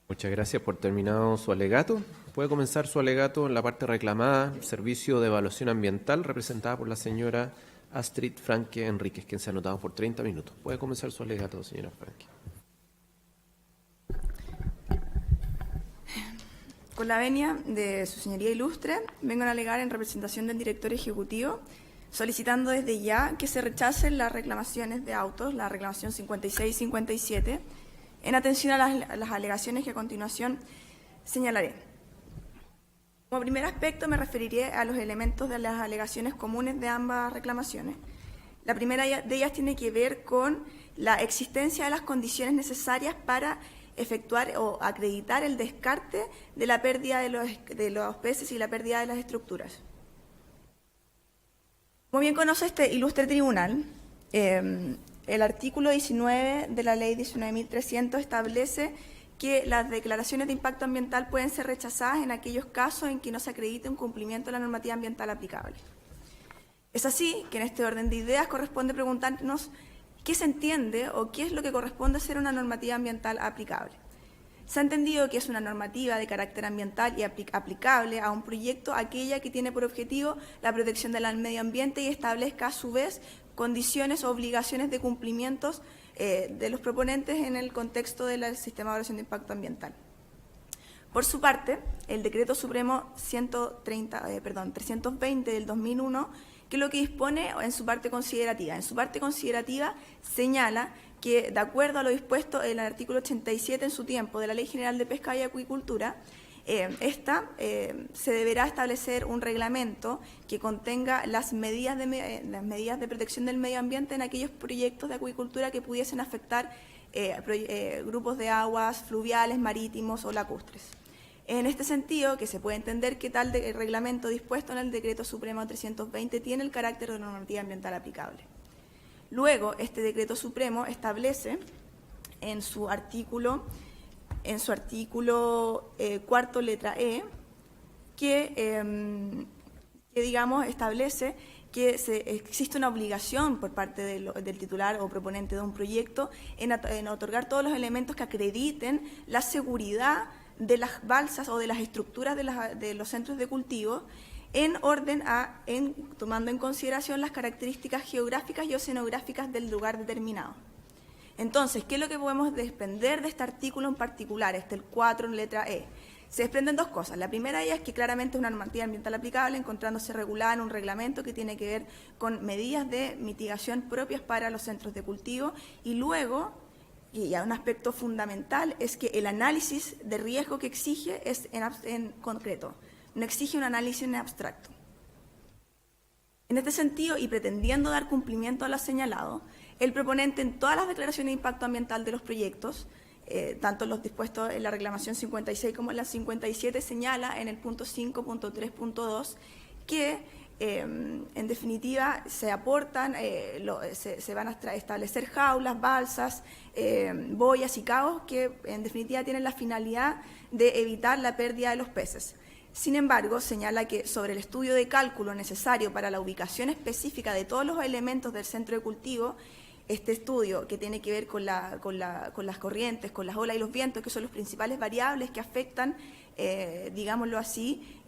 Muchas gracias por terminado su alegato. Puede comenzar su alegato en la parte reclamada, Servicio de Evaluación Ambiental, representada por la señora Astrid Franque Enríquez, quien se ha anotado por 30 minutos. Puede comenzar su alegato, señora Franque. Con la venia de su señoría ilustre, vengo a alegar en representación del director ejecutivo, solicitando desde ya que se rechacen las reclamaciones de autos, la reclamación 56 y 57, en atención a las alegaciones que a continuación señalaré. Como primer aspecto me referiré a los elementos de las alegaciones comunes de ambas reclamaciones. La primera de ellas tiene que ver con la existencia de las condiciones necesarias para efectuar o acreditar el descarte de la pérdida de los peces y la pérdida de las estructuras. Como bien conoce este ilustre tribunal, el artículo 19 de la Ley 19.300 establece que las declaraciones de impacto ambiental pueden ser rechazadas en aquellos casos en que no se acredite un cumplimiento de la normativa ambiental aplicable. Es así que en este orden de ideas corresponde preguntarnos qué se entiende o qué es lo que corresponde a ser una normativa ambiental aplicable. Se ha entendido que es una normativa de carácter ambiental y aplicable a un proyecto aquella que tiene por objetivo la protección del medio ambiente y establezca a su vez condiciones o obligaciones de cumplimientos de los proponentes en el contexto del sistema de evaluación de impacto ambiental. Por su parte, el Decreto Supremo 320 del 2001, que es lo que dispone en su parte considerativa. En su parte considerativa señala que, de acuerdo a lo dispuesto en el artículo 87 en su tiempo de la Ley General de Pesca y Acuicultura, Se deberá establecer un reglamento que contenga las medidas de protección del medio ambiente en aquellos proyectos de acuicultura que pudiesen afectar grupos de aguas fluviales, marítimos o lacustres. En este sentido, que se puede entender que tal reglamento dispuesto en el Decreto Supremo 320 tiene el carácter de normativa ambiental aplicable. Luego, este Decreto Supremo establece en su artículo cuarto letra E, que digamos establece que existe una obligación por parte del titular o proponente de un proyecto en otorgar todos los elementos que acrediten la seguridad de las balsas o de las estructuras de los centros de cultivo tomando en consideración las características geográficas y oceanográficas del lugar determinado. Entonces, ¿qué es lo que podemos desprender de este artículo en particular, el 4 letra E? Se desprenden dos cosas. La primera de ellas es que claramente es una normativa ambiental aplicable, encontrándose regulada en un reglamento que tiene que ver con medidas de mitigación propias para los centros de cultivo. Y luego, y un aspecto fundamental, es que el análisis de riesgo que exige es en concreto, no exige un análisis en abstracto. En este sentido, y pretendiendo dar cumplimiento a lo señalado, el proponente en todas las declaraciones de impacto ambiental de los proyectos, tanto los dispuestos en la reclamación 56 como en la 57, señala en el punto 5.3.2 que en definitiva se aportan, se van a establecer jaulas, balsas, boyas y cabos que en definitiva tienen la finalidad de evitar la pérdida de los peces. Sin embargo, señala que sobre el estudio de cálculo necesario para la ubicación específica de todos los elementos del centro de cultivo, este estudio que tiene que ver con las corrientes, con las olas y los vientos, que son los principales variables que afectan, digámoslo así,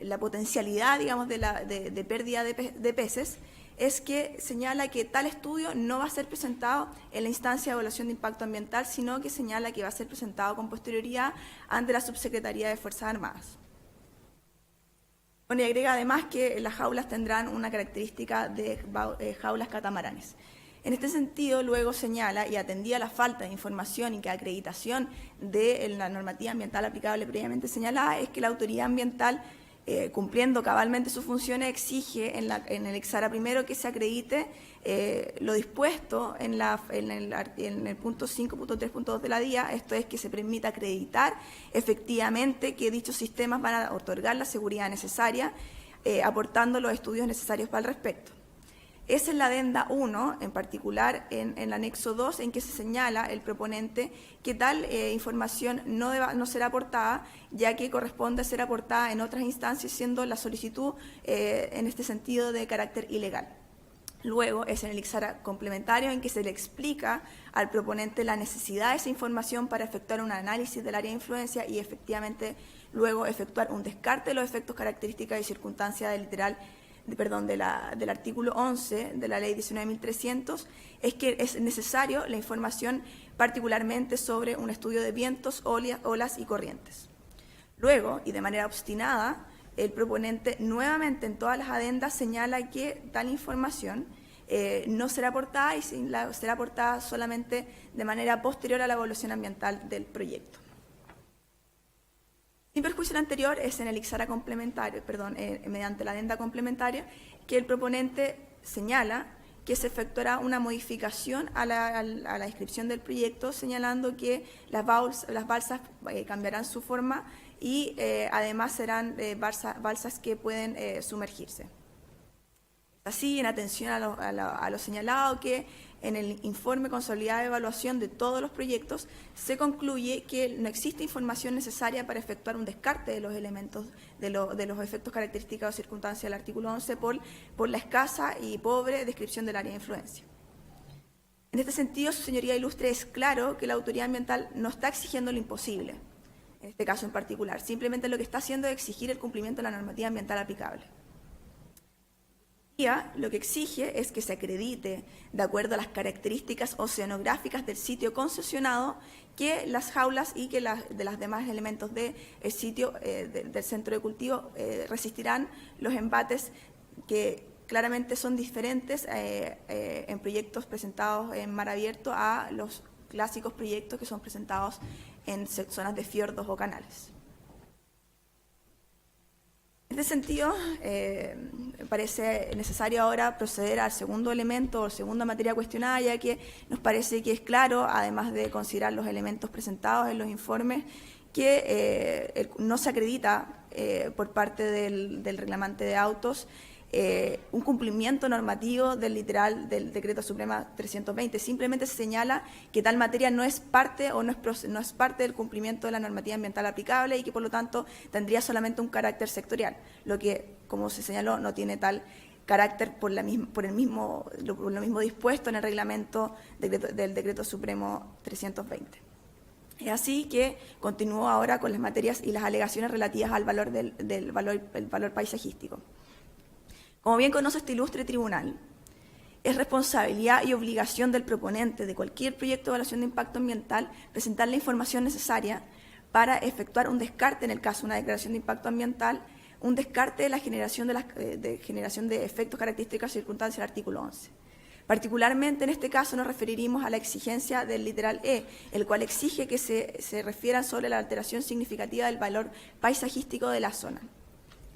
la potencialidad, digamos, de pérdida de peces, es que señala que tal estudio no va a ser presentado en la instancia de evaluación de impacto ambiental, sino que señala que va a ser presentado con posterioridad ante la Subsecretaría de Fuerzas Armadas. Bueno, y agrega además que las jaulas tendrán una característica de jaulas catamaranes. En este sentido, luego señala, y atendía la falta de información y que acreditación de la normativa ambiental aplicable previamente señalada, es que la autoridad ambiental, cumpliendo cabalmente sus funciones, exige en el Exara primero que se acredite lo dispuesto en el punto 5.3.2 de la DIA, esto es que se permita acreditar efectivamente que dichos sistemas van a otorgar la seguridad necesaria, aportando los estudios necesarios para el respecto. Es en la adenda 1, en particular en el anexo 2, en que se señala el proponente que tal información no será aportada, ya que corresponde a ser aportada en otras instancias, siendo la solicitud en este sentido de carácter ilegal. Luego es en el Ixara complementario en que se le explica al proponente la necesidad de esa información para efectuar un análisis del área de influencia y efectivamente luego efectuar un descarte de los efectos, características y circunstancias del artículo 11 de la Ley 19.300, es que es necesario la información particularmente sobre un estudio de vientos, olas y corrientes. Luego, y de manera obstinada, el proponente nuevamente en todas las adendas señala que tal información no será aportada y será aportada solamente de manera posterior a la evaluación ambiental del proyecto. Sin perjuicio del anterior, es en el Ixara complementario, mediante la adenda complementaria, que el proponente señala que se efectuará una modificación a la descripción del proyecto, señalando que las balsas cambiarán su forma y además serán balsas que pueden sumergirse. Así, en atención a lo señalado, que en el informe consolidado de evaluación de todos los proyectos se concluye que no existe información necesaria para efectuar un descarte de los elementos de los efectos, características o circunstancias del artículo 11 por la escasa y pobre descripción del área de influencia. En este sentido, su señoría ilustre, es claro que la autoridad ambiental no está exigiendo lo imposible, en este caso en particular, simplemente lo que está haciendo es exigir el cumplimiento de la normativa ambiental aplicable. Lo que exige es que se acredite, de acuerdo a las características oceanográficas del sitio concesionado, que las jaulas y que de los demás elementos del sitio del centro de cultivo resistirán los embates que claramente son diferentes en proyectos presentados en mar abierto a los clásicos proyectos que son presentados en zonas de fiordos o canales. En este sentido, me parece necesario ahora proceder al segundo elemento o segunda materia cuestionada, ya que nos parece que es claro, además de considerar los elementos presentados en los informes, que no se acredita por parte del reclamante de autos un cumplimiento normativo del literal del Decreto Supremo 320. Simplemente se señala que tal materia no es parte o no es parte del cumplimiento de la normativa ambiental aplicable y que, por lo tanto, tendría solamente un carácter sectorial, lo que, como se señaló, no tiene tal carácter por lo mismo dispuesto en el reglamento del Decreto Supremo 320. Es así que continúo ahora con las materias y las alegaciones relativas al valor el valor paisajístico. Como bien conoce este ilustre tribunal, es responsabilidad y obligación del proponente de cualquier proyecto de evaluación de impacto ambiental presentar la información necesaria para efectuar un descarte, en el caso de una declaración de impacto ambiental, un descarte de la generación de efectos, características y circunstancias del artículo 11. Particularmente en este caso nos referiremos a la exigencia del literal E, el cual exige que se refieran sobre la alteración significativa del valor paisajístico de la zona.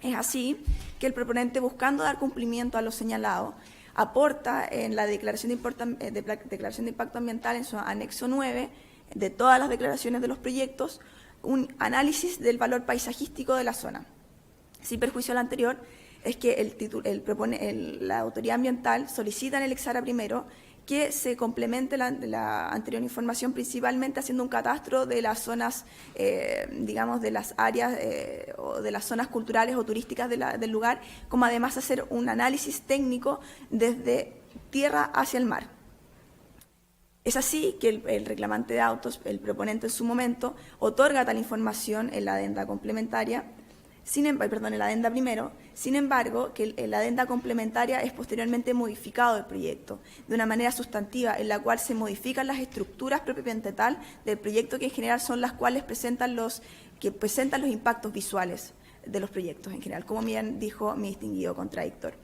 Es así que el proponente, buscando dar cumplimiento a lo señalado, aporta en la declaración de impacto ambiental, en su anexo 9, de todas las declaraciones de los proyectos, un análisis del valor paisajístico de la zona. Sin perjuicio al anterior, es que la autoridad ambiental solicita en el Exara primero que se complemente la anterior información, principalmente haciendo un catastro de las zonas, digamos, de las áreas o de las zonas culturales o turísticas del lugar, como además hacer un análisis técnico desde tierra hacia el mar. Es así que el reclamante de autos, el proponente en su momento, otorga tal información en la adenda complementaria, en la adenda primero. Sin embargo, que la adenda complementaria es posteriormente modificado del proyecto de una manera sustantiva, en la cual se modifican las estructuras propiamente tal del proyecto, que en general son las cuales presentan los impactos visuales de los proyectos en general, como bien dijo mi distinguido contradictor.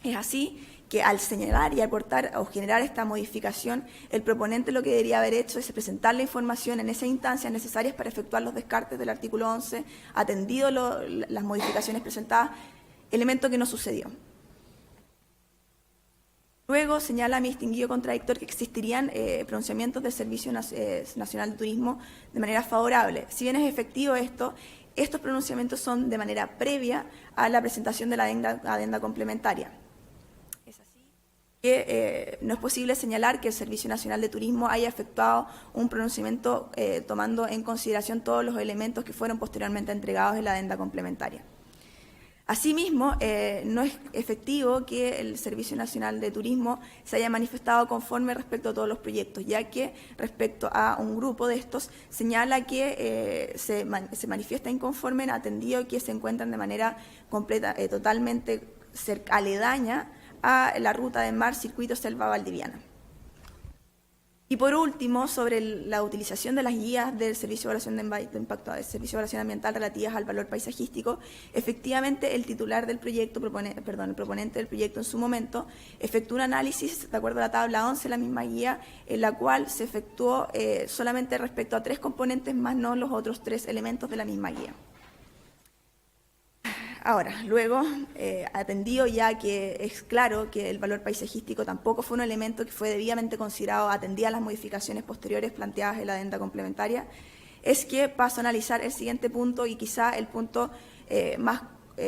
Es así que al señalar y aportar o generar esta modificación, el proponente lo que debería haber hecho es presentar la información en esas instancias necesarias para efectuar los descartes del artículo 11, atendido las modificaciones presentadas, elemento que no sucedió. Luego señala mi distinguido contradictor que existirían pronunciamientos del Servicio Nacional de Turismo de manera favorable. Si bien es efectivo esto, estos pronunciamientos son de manera previa a la presentación de la adenda complementaria. Que no es posible señalar que el Servicio Nacional de Turismo haya efectuado un pronunciamiento tomando en consideración todos los elementos que fueron posteriormente entregados en la adenda complementaria. Asimismo, no es efectivo que el Servicio Nacional de Turismo se haya manifestado conforme respecto a todos los proyectos, ya que respecto a un grupo de estos señala que se manifiesta inconforme en atendido que se encuentran de manera completa, totalmente aledaña a la ruta de mar Circuito Selva Valdiviana. Y por último, sobre la utilización de las guías del Servicio de Evaluación de Impacto, del Servicio de Evaluación Ambiental relativas al valor paisajístico, efectivamente el titular del proyecto, el proponente del proyecto en su momento, efectuó un análisis de acuerdo a la tabla 11, la misma guía, en la cual se efectuó solamente respecto a 3 componentes, más no los otros 3 elementos de la misma guía. Ahora, luego, atendido ya que es claro que el valor paisajístico tampoco fue un elemento que fue debidamente considerado, atendía a las modificaciones posteriores planteadas en la adenda complementaria, es que paso a analizar el siguiente punto y quizá el punto más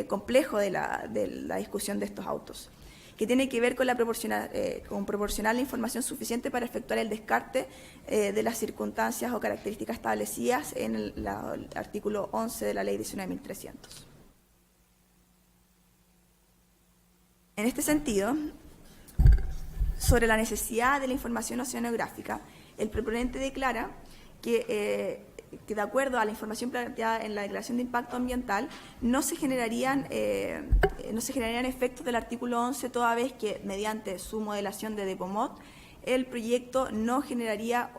complejo de la discusión de estos autos, que tiene que ver con proporcionar la información suficiente para efectuar el descarte de las circunstancias o características establecidas en el artículo 11 de la Ley 19.300. En este sentido, sobre la necesidad de la información oceanográfica, el proponente declara que de acuerdo a la información planteada en la Declaración de Impacto Ambiental, no se generarían efectos del artículo 11, toda vez que mediante su modelación de Depomod, el proyecto no generaría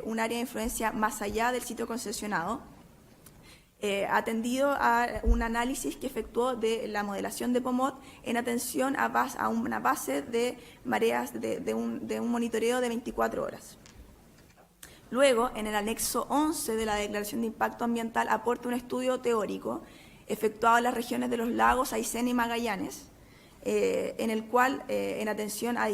un área de influencia más allá del sitio concesionado, atendido a un análisis que efectuó de la modelación de POMOD en atención a una base de mareas de un monitoreo de 24 horas. Luego, en el anexo 11 de la Declaración de Impacto Ambiental, aporta un estudio teórico efectuado en las regiones de los lagos Aysén y Magallanes, en el cual, en atención a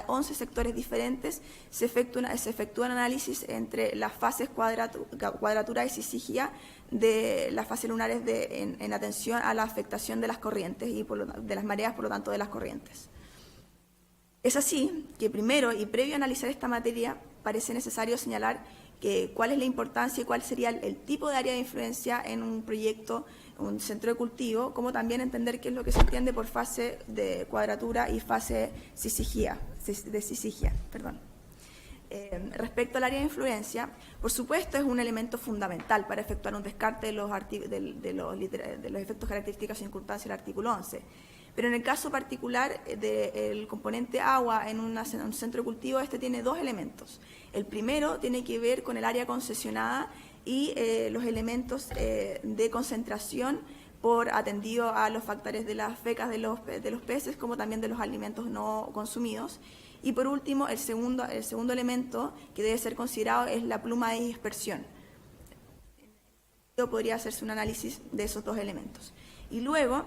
11 sectores diferentes, se efectúa un análisis entre las fases cuadratura y sisigia de las fases lunares en atención a la afectación de las corrientes y de las mareas, por lo tanto, de las corrientes. Es así que primero y previo a analizar esta materia, parece necesario señalar cuál es la importancia y cuál sería el tipo de área de influencia en un proyecto, un centro de cultivo, como también entender qué es lo que se entiende por fase de cuadratura y fase de sisigia. Respecto al área de influencia, por supuesto es un elemento fundamental para efectuar un descarte de los efectos características y circunstancias del artículo 11. Pero en el caso particular del componente agua en un centro de cultivo, este tiene dos elementos. El primero tiene que ver con el área concesionada y los elementos de concentración por atendido a los factores de las fecas de los peces, como también de los alimentos no consumidos. Y por último, el segundo elemento que debe ser considerado es la pluma de dispersión. Podría hacerse un análisis de esos dos elementos. Y luego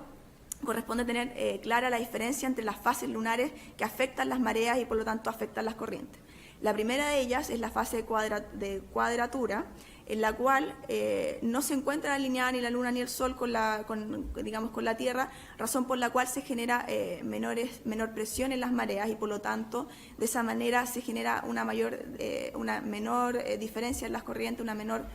corresponde tener clara la diferencia entre las fases lunares que afectan las mareas y por lo tanto afectan las corrientes. La primera de ellas es la fase de cuadratura, en la cual no se encuentra alineada ni la luna ni el sol con la Tierra, razón por la cual se genera menor presión en las mareas y por lo tanto de esa manera se genera una menor diferencia en las corrientes, una menor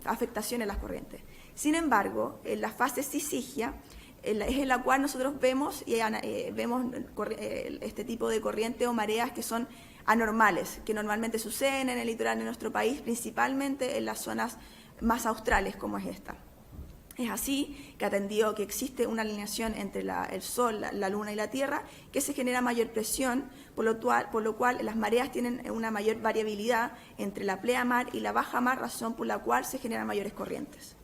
afectación en las corrientes. Sin embargo, en la fase sisigia es en la cual nosotros vemos este tipo de corrientes o mareas que son anormales, que normalmente suceden en el litoral de nuestro país, principalmente en las zonas más australes como es esta. Es así que atendido que existe una alineación entre el Sol, la Luna y la Tierra, que se genera mayor presión, por lo cual las mareas tienen una mayor variabilidad entre la pleamar y la bajamar, razón por la cual se generan mayores corrientes.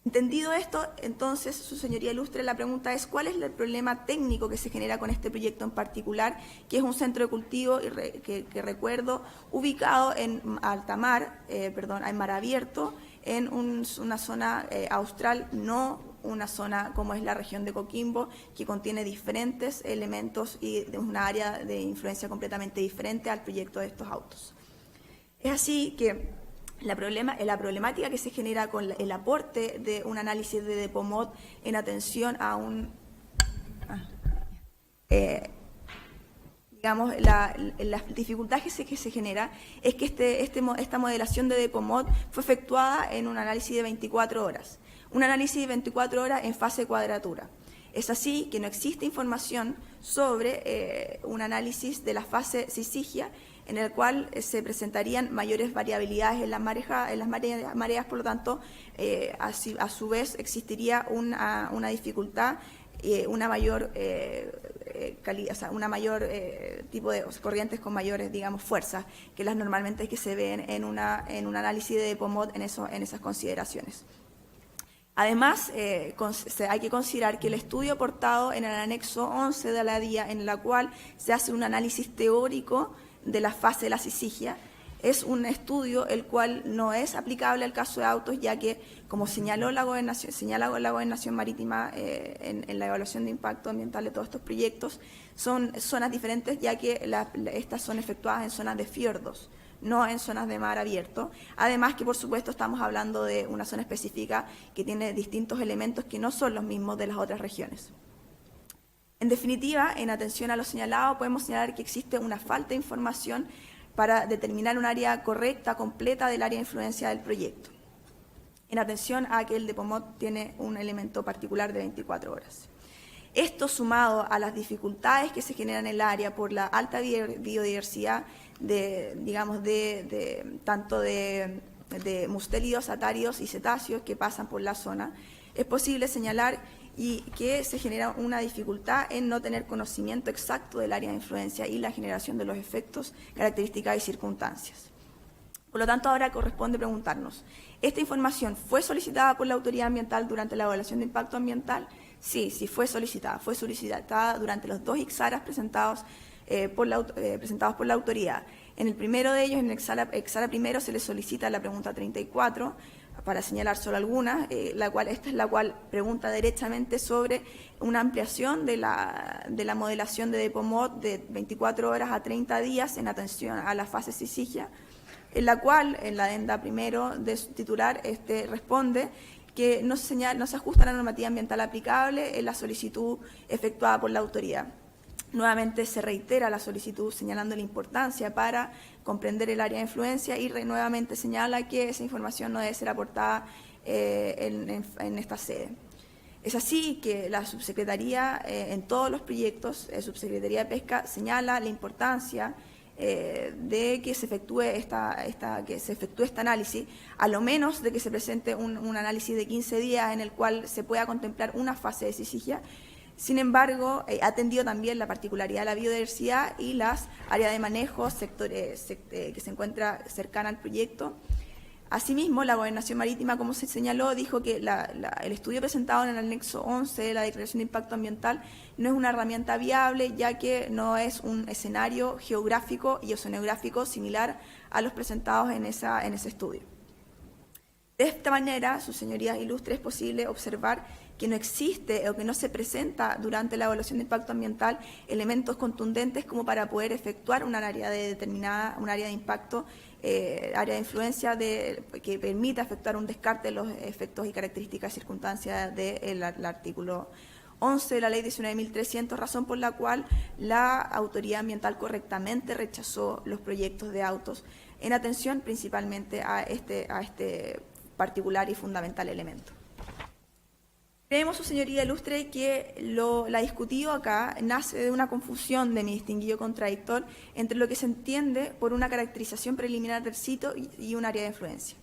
Entendido esto, entonces, su señoría ilustre, la pregunta es ¿cuál es el problema técnico que se genera con este proyecto en particular, que es un centro de cultivo, que recuerdo, ubicado en alta mar, en mar abierto, en una zona austral, no una zona como es la región de Coquimbo, que contiene diferentes elementos y de una área de influencia completamente diferente al proyecto de estos autos? Es así que la problemática que se genera con el aporte de un análisis de Depomod en atención a la dificultad que se genera es que esta modelación de Depomod fue efectuada en un análisis de 24 horas. Un análisis de 24 horas en fase cuadratura. Es así que no existe información sobre un análisis de la fase sisigia en el cual se presentarían mayores variabilidades en las mareas, por lo tanto, a su vez existiría una dificultad, una mayor tipo de corrientes con mayores, fuerzas que las normalmente que se ven en un análisis de Depomod en esas consideraciones. Además, hay que considerar que el estudio aportado en el anexo 11 de la DIA, en la cual se hace un análisis teórico de la fase de la sisigia, es un estudio el cual no es aplicable al caso de autos, ya que, como señala la Gobernación Marítima en la evaluación de impacto ambiental de todos estos proyectos, son zonas diferentes, ya que estas son efectuadas en zonas de fiordos, no en zonas de mar abierto. Además que, por supuesto, estamos hablando de una zona específica que tiene distintos elementos que no son los mismos de las otras regiones. En definitiva, en atención a lo señalado, podemos señalar que existe una falta de información para determinar un área correcta, completa del área de influencia del proyecto. En atención a que el Depomod tiene un elemento particular de 24 horas. Esto sumado a las dificultades que se generan en el área por la alta biodiversidad tanto de mustélidos, atáridos y cetáceos que pasan por la zona, es posible señalar y que se genera una dificultad en no tener conocimiento exacto del área de influencia y la generación de los efectos, características y circunstancias. Por lo tanto, ahora corresponde preguntarnos, ¿esta información fue solicitada por la autoridad ambiental durante la evaluación de impacto ambiental? Sí, fue solicitada. Fue solicitada durante los 2 Ixaras presentados por la autoridad. En el primero de ellos, en el Exara primero, se le solicita la pregunta 34, para señalar solo algunas, esta es la cual pregunta derechamente sobre una ampliación de la modelación de Depomod de 24 horas a 30 días en atención a la fase sisigia, en la cual, en la adenda primero de su titular, responde que no se ajusta a la normativa ambiental aplicable en la solicitud efectuada por la autoridad. Nuevamente se reitera la solicitud señalando la importancia para comprender el área de influencia y nuevamente señala que esa información no debe ser aportada en esta sede. Es así que la subsecretaría, en todos los proyectos, Subsecretaría de Pesca, señala la importancia de que se efectúe este análisis, a lo menos de que se presente un análisis de 15 días en el cual se pueda contemplar una fase de sisigia. Sin embargo, ha atendido también la particularidad de la biodiversidad y las áreas de manejo, sectores que se encuentran cercanas al proyecto. Asimismo, la Gobernación Marítima, como se señaló, dijo que el estudio presentado en el anexo 11 de la Declaración de Impacto Ambiental no es una herramienta viable, ya que no es un escenario geográfico y oceanográfico similar a los presentados en ese estudio. De esta manera, sus señorías ilustres, es posible observar que no existe o que no se presenta durante la evaluación de impacto ambiental elementos contundentes como para poder efectuar un área de impacto, área de influencia que permita efectuar un descarte de los efectos y características y circunstancias del artículo 11 de la Ley 19.300, razón por la cual la autoridad ambiental correctamente rechazó los proyectos de autos en atención principalmente a este particular y fundamental elemento. Creemos, su señoría ilustre, que la discutido acá nace de una confusión de mi distinguido contradictor entre lo que se entiende por una caracterización preliminar del sitio y un área de influencia.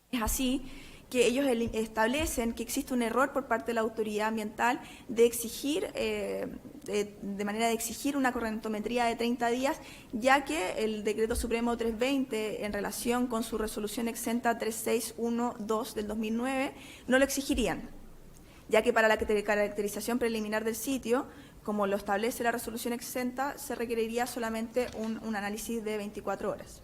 Es así que ellos establecen que existe un error por parte de la autoridad ambiental de exigir, de manera de exigir una correntometría de 30 días, ya que el Decreto Supremo 320, en relación con su resolución exenta 3612 del 2009, no lo exigirían, ya que para la caracterización preliminar del sitio, como lo establece la resolución exenta, se requeriría solamente un análisis de 24 horas.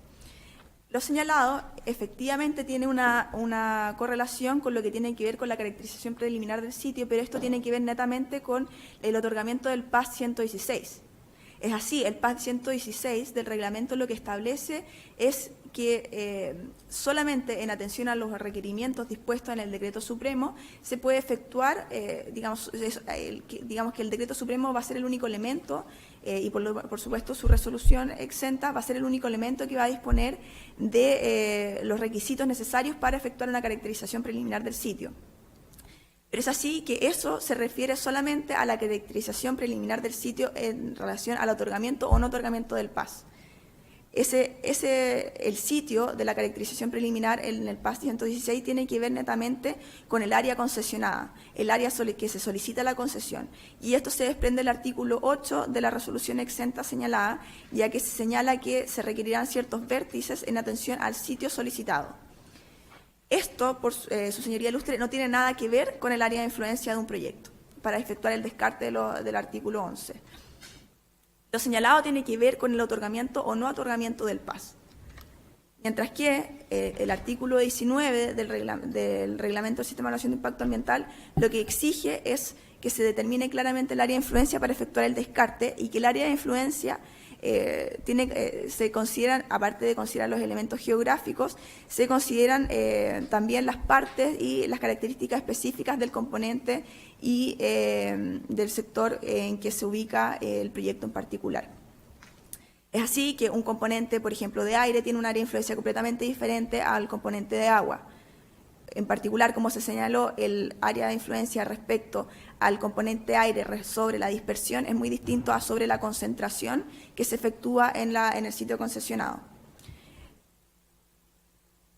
Lo señalado efectivamente tiene una correlación con lo que tiene que ver con la caracterización preliminar del sitio, pero esto tiene que ver netamente con el otorgamiento del PAS 116. Es así, el PAS 116 del reglamento lo que establece es que solamente en atención a los requerimientos dispuestos en el Decreto Supremo se puede efectuar, digamos que el Decreto Supremo va a ser el único elemento y por supuesto su resolución exenta va a ser el único elemento que va a disponer de los requisitos necesarios para efectuar una caracterización preliminar del sitio. Pero es así que eso se refiere solamente a la caracterización preliminar del sitio en relación al otorgamiento o no otorgamiento del PAS. El sitio de la caracterización preliminar en el PAS 116 tiene que ver netamente con el área concesionada, el área que se solicita la concesión. Y esto se desprende del artículo 8 de la resolución exenta señalada, ya que se señala que se requerirán ciertos vértices en atención al sitio solicitado. Esto, por su señoría ilustre, no tiene nada que ver con el área de influencia de un proyecto, para efectuar el descarte del artículo 11. Lo señalado tiene que ver con el otorgamiento o no otorgamiento del PAS. Mientras que el artículo 19 del Reglamento del Sistema de Evaluación de Impacto Ambiental lo que exige es que se determine claramente el área de influencia para efectuar el descarte y que el área de influencia se consideran, aparte de considerar los elementos geográficos, se consideran también las partes y las características específicas del componente y del sector en que se ubica el proyecto en particular. Es así que un componente, por ejemplo, de aire tiene un área de influencia completamente diferente al componente de agua. En particular, como se señaló, el área de influencia respecto al componente aire sobre la dispersión es muy distinto a sobre la concentración que se efectúa en el sitio concesionado.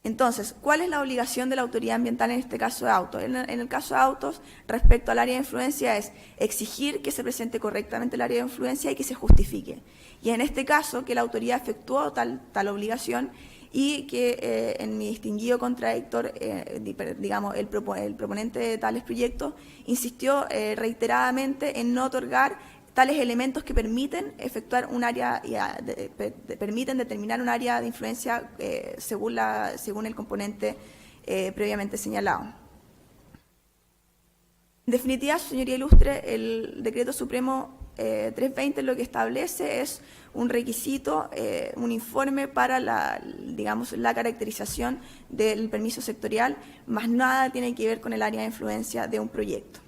Entonces, ¿cuál es la obligación de la autoridad ambiental en este caso de autos? En el caso de autos, respecto al área de influencia, es exigir que se presente correctamente el área de influencia y que se justifique. Y en este caso, que la autoridad efectuó tal obligación y que en mi distinguido contradictor, digamos, el proponente de tales proyectos, insistió reiteradamente en no otorgar tales elementos que permiten efectuar un área, permiten determinar un área de influencia según el componente previamente señalado. En definitiva, señoría ilustre, el Decreto Supremo 320 lo que establece es un requisito, un informe para la caracterización del permiso sectorial, más nada tiene que ver con el área de influencia de un proyecto.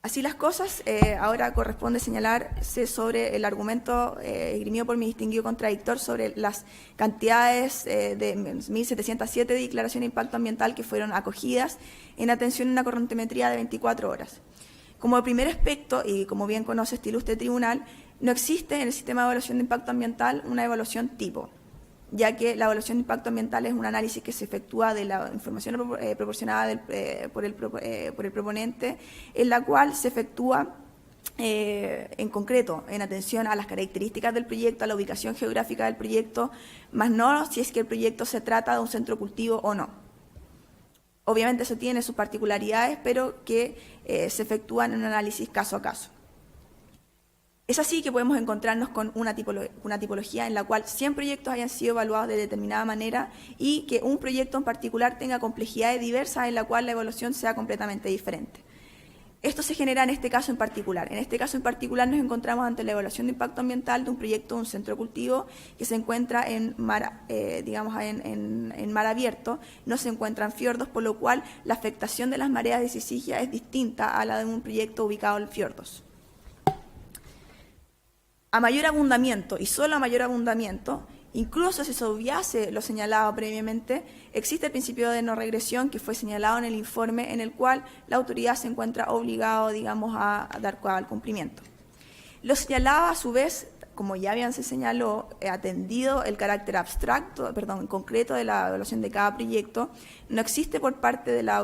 Así las cosas, ahora corresponde señalarse sobre el argumento esgrimido por mi distinguido contradictor sobre las cantidades de 1.707 de declaración de impacto ambiental que fueron acogidas en atención a una correntometría de 24 horas. Como primer aspecto, y como bien conoce este ilustre tribunal, no existe en el sistema de evaluación de impacto ambiental una evaluación tipo, ya que la evaluación de impacto ambiental es un análisis que se efectúa de la información proporcionada por el proponente, en la cual se efectúa en concreto en atención a las características del proyecto, a la ubicación geográfica del proyecto, más no si es que el proyecto se trata de un centro cultivo o no. Obviamente eso tiene sus particularidades, pero que se efectúan en un análisis caso a caso. Es así que podemos encontrarnos con una tipología en la cual 100 proyectos hayan sido evaluados de determinada manera y que un proyecto en particular tenga complejidades diversas en la cual la evaluación sea completamente diferente. Esto se genera en este caso en particular. En este caso en particular nos encontramos ante la evaluación de impacto ambiental de un proyecto, un centro cultivo, que se encuentra en mar, en mar abierto, no se encuentra en fiordos, por lo cual la afectación de las mareas de sisigia es distinta a la de un proyecto ubicado en fiordos. A mayor abundamiento, y solo a mayor abundamiento, incluso si se obviase lo señalado previamente, existe el principio de no regresión que fue señalado en el informe en el cual la autoridad se encuentra obligado, a dar al cumplimiento. Lo señalado a su vez, como ya bien se señaló, atendido el carácter concreto de la evaluación de cada proyecto, no existe por parte de la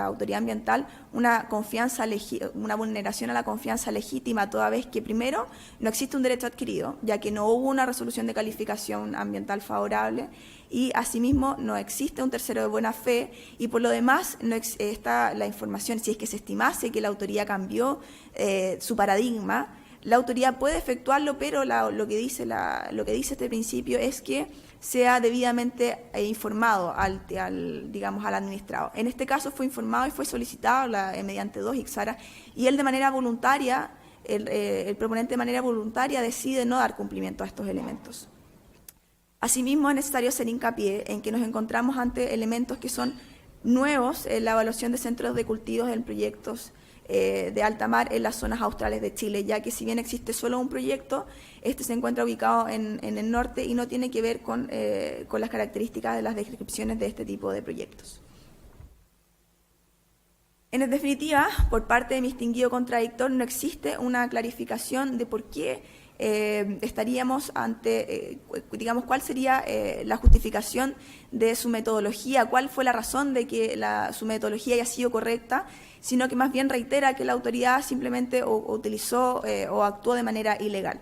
autoridad ambiental una vulneración a la confianza legítima, toda vez que primero no existe un derecho adquirido, ya que no hubo una resolución de calificación ambiental favorable, y asimismo no existe un tercero de buena fe, y por lo demás no está la información, si es que se estimase que la autoridad cambió su paradigma, la autoridad puede efectuarlo, pero lo que dice este principio es que sea debidamente informado al administrado. En este caso fue informado y fue solicitado mediante 2 Ixara, y él de manera voluntaria, el proponente de manera voluntaria decide no dar cumplimiento a estos elementos. Asimismo, es necesario hacer hincapié en que nos encontramos ante elementos que son nuevos en la evaluación de centros de cultivos en proyectos de alta mar en las zonas australes de Chile, ya que si bien existe solo un proyecto, este se encuentra ubicado en el norte y no tiene que ver con las características de las descripciones de este tipo de proyectos. En definitiva, por parte de mi distinguido contradictor, no existe una clarificación de por qué estaríamos ante, cuál sería la justificación de su metodología, cuál fue la razón de que su metodología haya sido correcta, sino que más bien reitera que la autoridad simplemente utilizó o actuó de manera ilegal,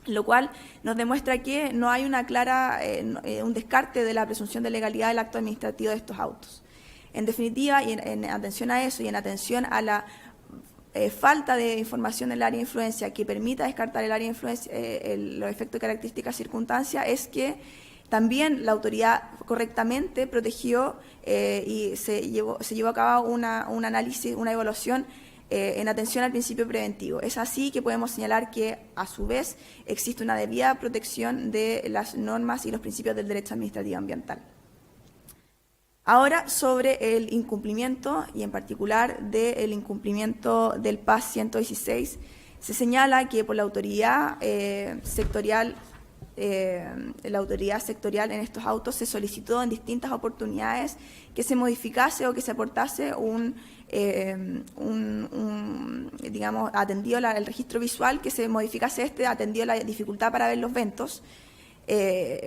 lo cual nos demuestra que no hay una un descarte de la presunción de legalidad del acto administrativo de estos autos. En definitiva, y en atención a eso y en atención a la falta de información del área de influencia que permita descartar el área de influencia, los efectos de características circunstancias, es que también la autoridad correctamente protegió y se llevó a cabo un análisis, una evaluación en atención al principio preventivo. Es así que podemos señalar que, a su vez, existe una debida protección de las normas y los principios del derecho administrativo ambiental. Ahora, sobre el incumplimiento, y en particular del incumplimiento del PAS 116, se señala que por la autoridad sectorial en estos autos se solicitó en distintas oportunidades que se modificase o que se aportase atendido el registro visual, que se modificase atendido la dificultad para ver los ventos,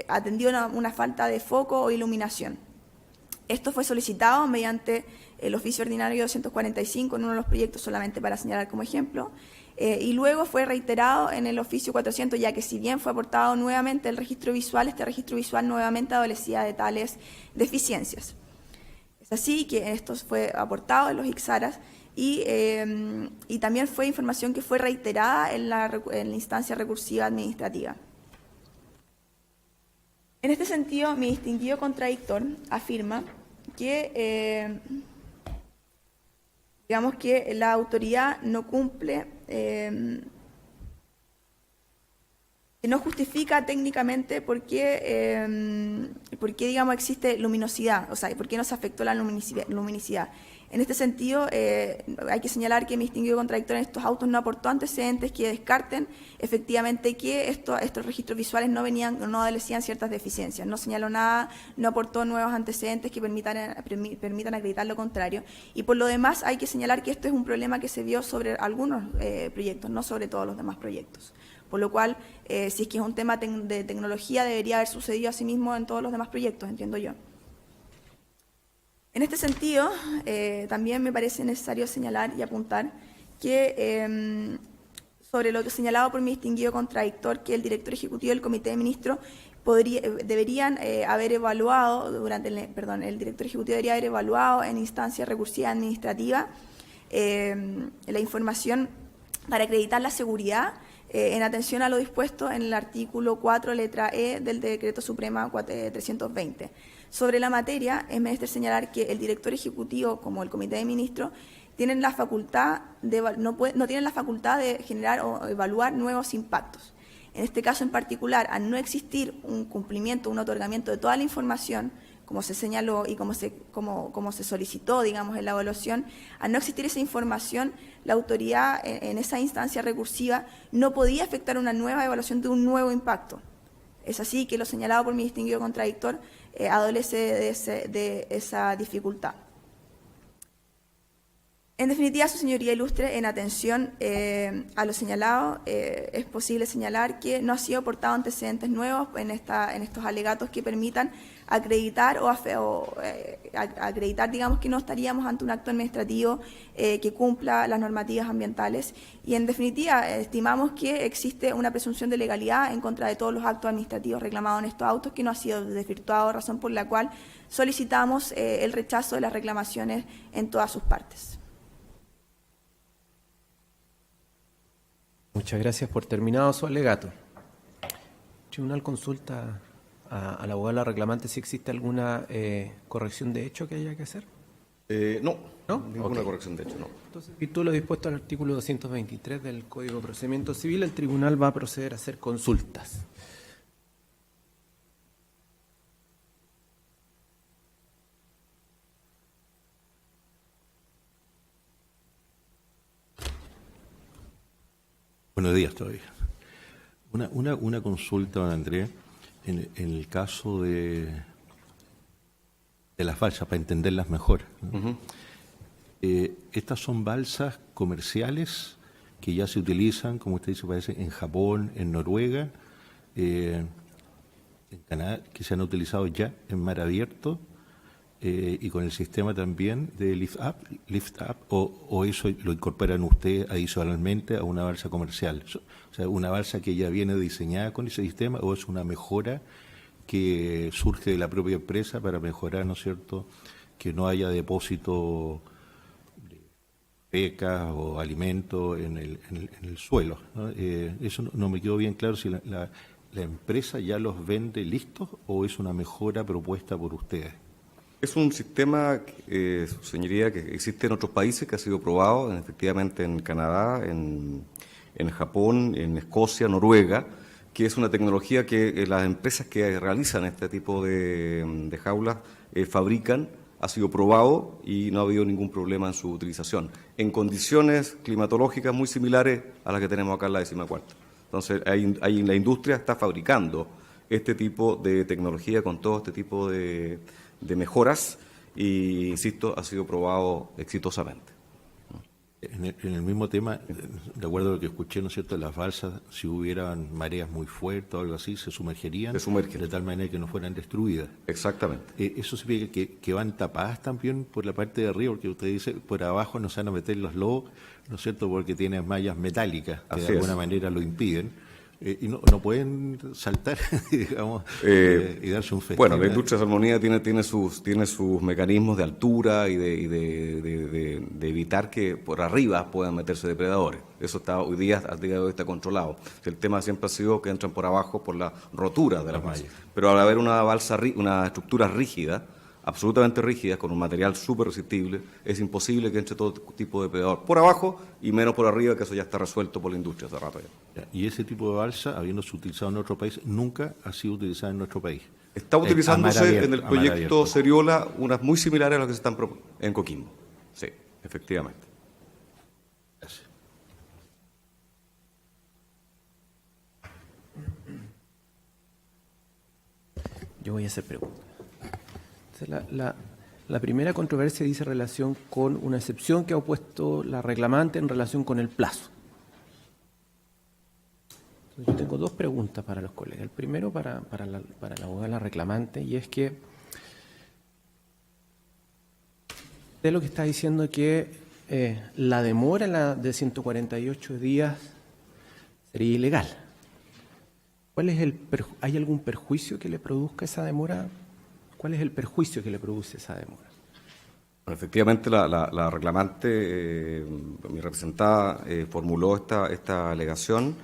atendido una falta de foco o iluminación. Esto fue solicitado mediante el oficio ordinario 245 en uno de los proyectos, solamente para señalar como ejemplo, y luego fue reiterado en el oficio 400, ya que si bien fue aportado nuevamente el registro visual, este registro visual nuevamente adolecía de tales deficiencias. Es así que esto fue aportado en los Ixaras y también fue información que fue reiterada en la instancia recursiva administrativa. En este sentido, mi distinguido contradictor afirma que, digamos que la autoridad no cumple, que no justifica técnicamente por qué, digamos, existe luminosidad, o sea, por qué no se afectó la luminosidad. En este sentido, hay que señalar que mi distinguido contradictor en estos autos no aportó antecedentes que descarten efectivamente que estos registros visuales no adolecían ciertas deficiencias. No señaló nada, no aportó nuevos antecedentes que permitan acreditar lo contrario. Y por lo demás, hay que señalar que esto es un problema que se vio sobre algunos proyectos, no sobre todos los demás proyectos. Por lo cual, si es que es un tema de tecnología, debería haber sucedido asimismo en todos los demás proyectos, entiendo yo. En este sentido, también me parece necesario señalar y apuntar que sobre lo que señalado por mi distinguido contradictor, que el director ejecutivo del Comité de Ministros deberían haber evaluado, el director ejecutivo debería haber evaluado en instancia recursiva administrativa la información para acreditar la seguridad en atención a lo dispuesto en el artículo 4, letra E del Decreto Suprema 320. Sobre la materia, es menester señalar que el director ejecutivo, como el Comité de Ministros, no tienen la facultad de generar o evaluar nuevos impactos. En este caso en particular, al no existir un cumplimiento, un otorgamiento de toda la información, como se señaló y como se solicitó, digamos, en la evaluación, al no existir esa información, la autoridad en esa instancia recursiva no podía efectuar una nueva evaluación de un nuevo impacto. Es así que lo señalado por mi distinguido contradictor adolece de esa dificultad. En definitiva, su señoría ilustre, en atención a lo señalado, es posible señalar que no ha sido aportado antecedentes nuevos en estos alegatos que permitan acreditar acreditar, digamos, que no estaríamos ante un acto administrativo que cumpla las normativas ambientales. Y en definitiva, estimamos que existe una presunción de legalidad en contra de todos los actos administrativos reclamados en estos autos, que no ha sido desvirtuado, razón por la cual solicitamos el rechazo de las reclamaciones en todas sus partes. Muchas gracias por terminado su alegato. El tribunal consulta al abogado reclamante si existe alguna corrección de hecho que haya que hacer. No, ¿No? ninguna Ok. corrección de hecho, no. Entonces, en virtud de lo dispuesto al artículo 223 del Código de Procedimiento Civil, el tribunal va a proceder a hacer consultas. Buenos días todavía. Una consulta, don Andrés, en el caso de las balsas, para entenderlas mejor. ¿No? Estas son balsas comerciales que ya se utilizan, como usted dice, parece, en Japón, en Noruega, en Canadá, que se han utilizado ya en mar abierto, y con el sistema también de lift up, o eso lo incorporan ustedes adicionalmente a una balsa comercial. O sea, una balsa que ya viene diseñada con ese sistema, o es una mejora que surge de la propia empresa para mejorar, ¿no es cierto?, que no haya depósito de pecas o alimentos en el suelo, ¿no? Eso no me quedó bien claro si la empresa ya los vende listos o es una mejora propuesta por ustedes. Es un sistema, su señoría, que existe en otros países, que ha sido probado efectivamente en Canadá, en Japón, en Escocia, Noruega, que es una tecnología que las empresas que realizan este tipo de jaulas fabrican, ha sido probado y no ha habido ningún problema en su utilización, en condiciones climatológicas muy similares a las que tenemos acá en la 14ª. Entonces, la industria está fabricando este tipo de tecnología con todo este tipo de mejoras y, insisto, ha sido probado exitosamente. En el mismo tema, de acuerdo a lo que escuché, ¿no es cierto?, las balsas, si hubieran mareas muy fuertes o algo así, se sumergerían de tal manera que no fueran destruidas. Exactamente. Eso significa que van tapadas también por la parte de arriba, porque usted dice, por abajo no se van a meter los lobos, ¿no es cierto?, porque tienen mallas metálicas que de alguna manera lo impiden. Y no pueden saltar, digamos, y darse un festín. Bueno, la industria salmonía tiene sus mecanismos de altura y de evitar que por arriba puedan meterse depredadores. Eso está al día de hoy está controlado. El tema siempre ha sido que entran por abajo por la rotura de las mallas. Pero al haber una estructura rígida, absolutamente rígidas, con un material súper resistible, es imposible que entre todo tipo de depredador por abajo y menos por arriba, que eso ya está resuelto por la industria hace rato ya. Y ese tipo de balsa, habiéndose utilizado en otro país, nunca ha sido utilizado en nuestro país. Está utilizándose en el a mar proyecto abierto. Seriola unas muy similares a las que se están en Coquimbo. Sí, efectivamente. Gracias. Yo voy a hacer preguntas. Entonces, la primera controversia dice relación con una excepción que ha opuesto la reclamante en relación con el plazo. Entonces, yo tengo dos preguntas para los colegas. El primero para la abogada la reclamante, y es que usted lo que está diciendo es que la demora de 148 días sería ilegal. ¿Hay algún perjuicio que le produzca esa demora? ¿Cuál es el perjuicio que le produce esa demora? Bueno, efectivamente, la reclamante, mi representada, formuló esta alegación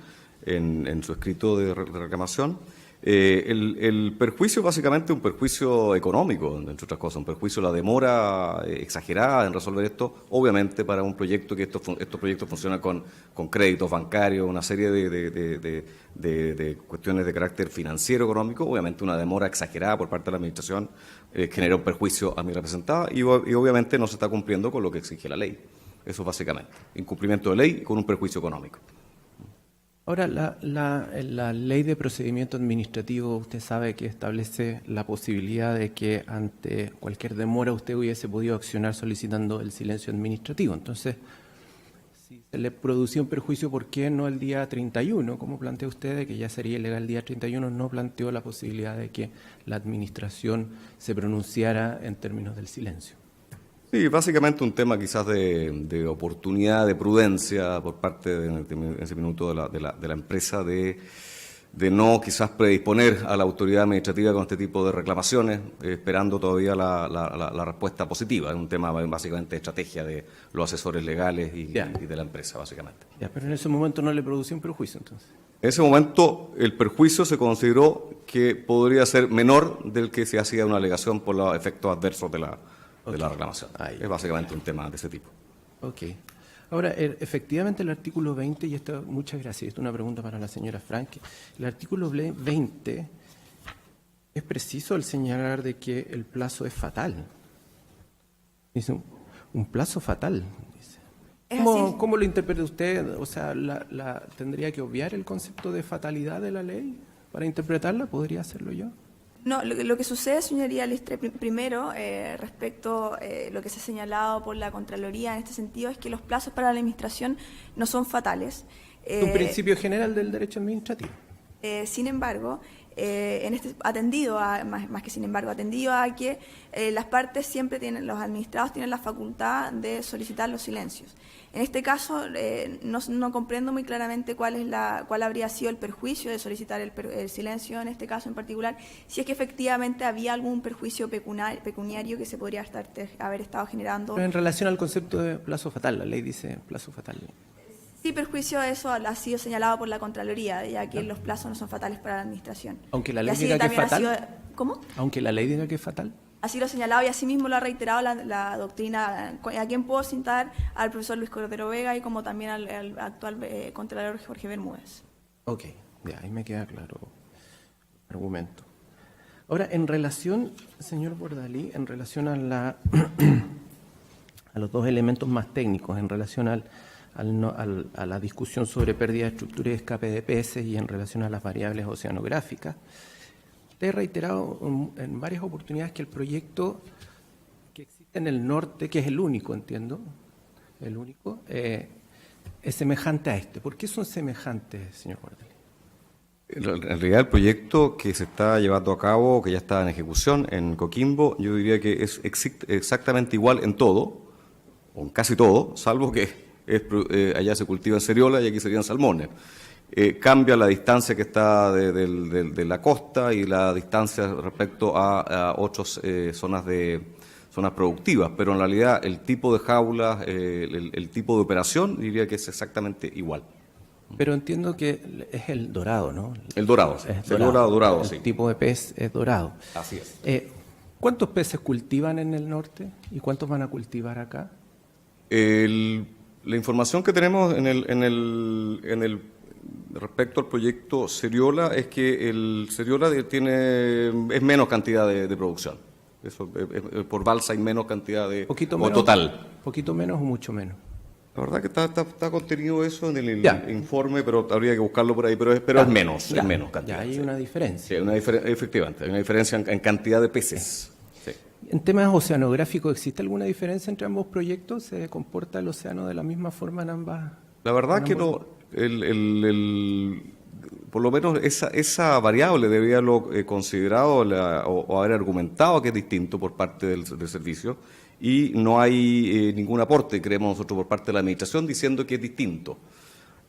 en su escrito de reclamación. El perjuicio básicamente un perjuicio económico, entre otras cosas, un perjuicio la demora exagerada en resolver esto, obviamente para un proyecto que estos proyectos funcionan con créditos bancarios, una serie de cuestiones de carácter financiero económico, obviamente una demora exagerada por parte de la Administración genera un perjuicio a mi representada y obviamente no se está cumpliendo con lo que exige la ley. Eso básicamente, incumplimiento de ley con un perjuicio económico. Ahora, la ley de procedimiento administrativo, usted sabe que establece la posibilidad de que ante cualquier demora usted hubiese podido accionar solicitando el silencio administrativo. Entonces, si se le producía un perjuicio, ¿por qué no el día 31? Como plantea usted, de que ya sería ilegal el día 31, no planteó la posibilidad de que la administración se pronunciara en términos del silencio? Sí, básicamente un tema quizás de oportunidad, de prudencia por parte en ese minuto de la empresa de no quizás predisponer a la autoridad administrativa con este tipo de reclamaciones, esperando todavía la respuesta positiva. Es un tema básicamente de estrategia de los asesores legales y de la empresa, básicamente. Ya, pero en ese momento no le producía un perjuicio, entonces. En ese momento el perjuicio se consideró que podría ser menor del que se hacía una alegación por los efectos adversos de la reclamación. Es básicamente un tema de ese tipo. Ok. Ahora, efectivamente el artículo 20, y esto, muchas gracias, esto es una pregunta para la señora Franque. El artículo 20 es preciso al señalar de que el plazo es fatal. Dice un plazo fatal. Dice. ¿Cómo lo interpreta usted? O sea, ¿tendría que obviar el concepto de fatalidad de la ley para interpretarla? ¿Podría hacerlo yo? No, lo que sucede, señoría Listre, primero, respecto a lo que se ha señalado por la Contraloría en este sentido, es que los plazos para la Administración no son fatales. Un principio general del derecho administrativo. Sin embargo, atendido a que las partes siempre tienen, los administrados tienen la facultad de solicitar los silencios. En este caso, no comprendo muy claramente cuál habría sido el perjuicio de solicitar el silencio en este caso en particular, si es que efectivamente había algún perjuicio pecuniario que se podría haber estado generando. Pero en relación al concepto de plazo fatal, la ley dice plazo fatal. Sí, perjuicio, eso ha sido señalado por la Contraloría, ya que los plazos no son fatales para la Administración. Aunque la ley diga que es fatal. ¿Cómo? Aunque la ley diga que es fatal. Así lo ha señalado y asimismo lo ha reiterado la doctrina, a quien puedo citar al profesor Luis Cordero Vega y como también al actual Contralor Jorge Bermúdez. Ok, ya, ahí me queda claro el argumento. Ahora, en relación, señor Bordalí, en relación a los dos elementos más técnicos, en relación a la discusión sobre pérdida de estructura y escape de peces y en relación a las variables oceanográficas, usted ha reiterado en varias oportunidades que el proyecto que existe en el norte, que es el único, entiendo, el único, es semejante a este. ¿Por qué son semejantes, señor Bordalí? En realidad el proyecto que se está llevando a cabo, que ya está en ejecución en Coquimbo, yo diría que es exactamente igual en todo, o en casi todo, salvo que allá se cultiva en seriola y aquí serían salmones. cambia la distancia que está de la costa y la distancia respecto a otras zonas productivas, pero en realidad el tipo de jaulas, el tipo de operación, diría que es exactamente igual. Pero entiendo que es el dorado, ¿no? El dorado, sí. Es Dorado, el sí. tipo de pez es dorado. Así es. ¿Cuántos peces cultivan en el norte y cuántos van a cultivar acá? La información que tenemos respecto al proyecto Seriola es que el Seriola es menos cantidad de producción. Eso, por balsa hay menos cantidad ¿Poquito o menos? total. ¿Poquito menos o mucho menos? La verdad que está contenido eso en el Ya. informe, pero habría que buscarlo por ahí, pero es menos, Ya, es menos cantidad. Ya hay sí. una diferencia. Sí, efectivamente, hay una diferencia en cantidad de peces. Sí. En temas oceanográficos, ¿existe alguna diferencia entre ambos proyectos? ¿Se comporta el océano de la misma forma en ambas? La verdad que no, por lo menos esa variable debía haberlo considerado o haber argumentado que es distinto por parte del servicio, y no hay ningún aporte, creemos nosotros, por parte de la Administración diciendo que es distinto.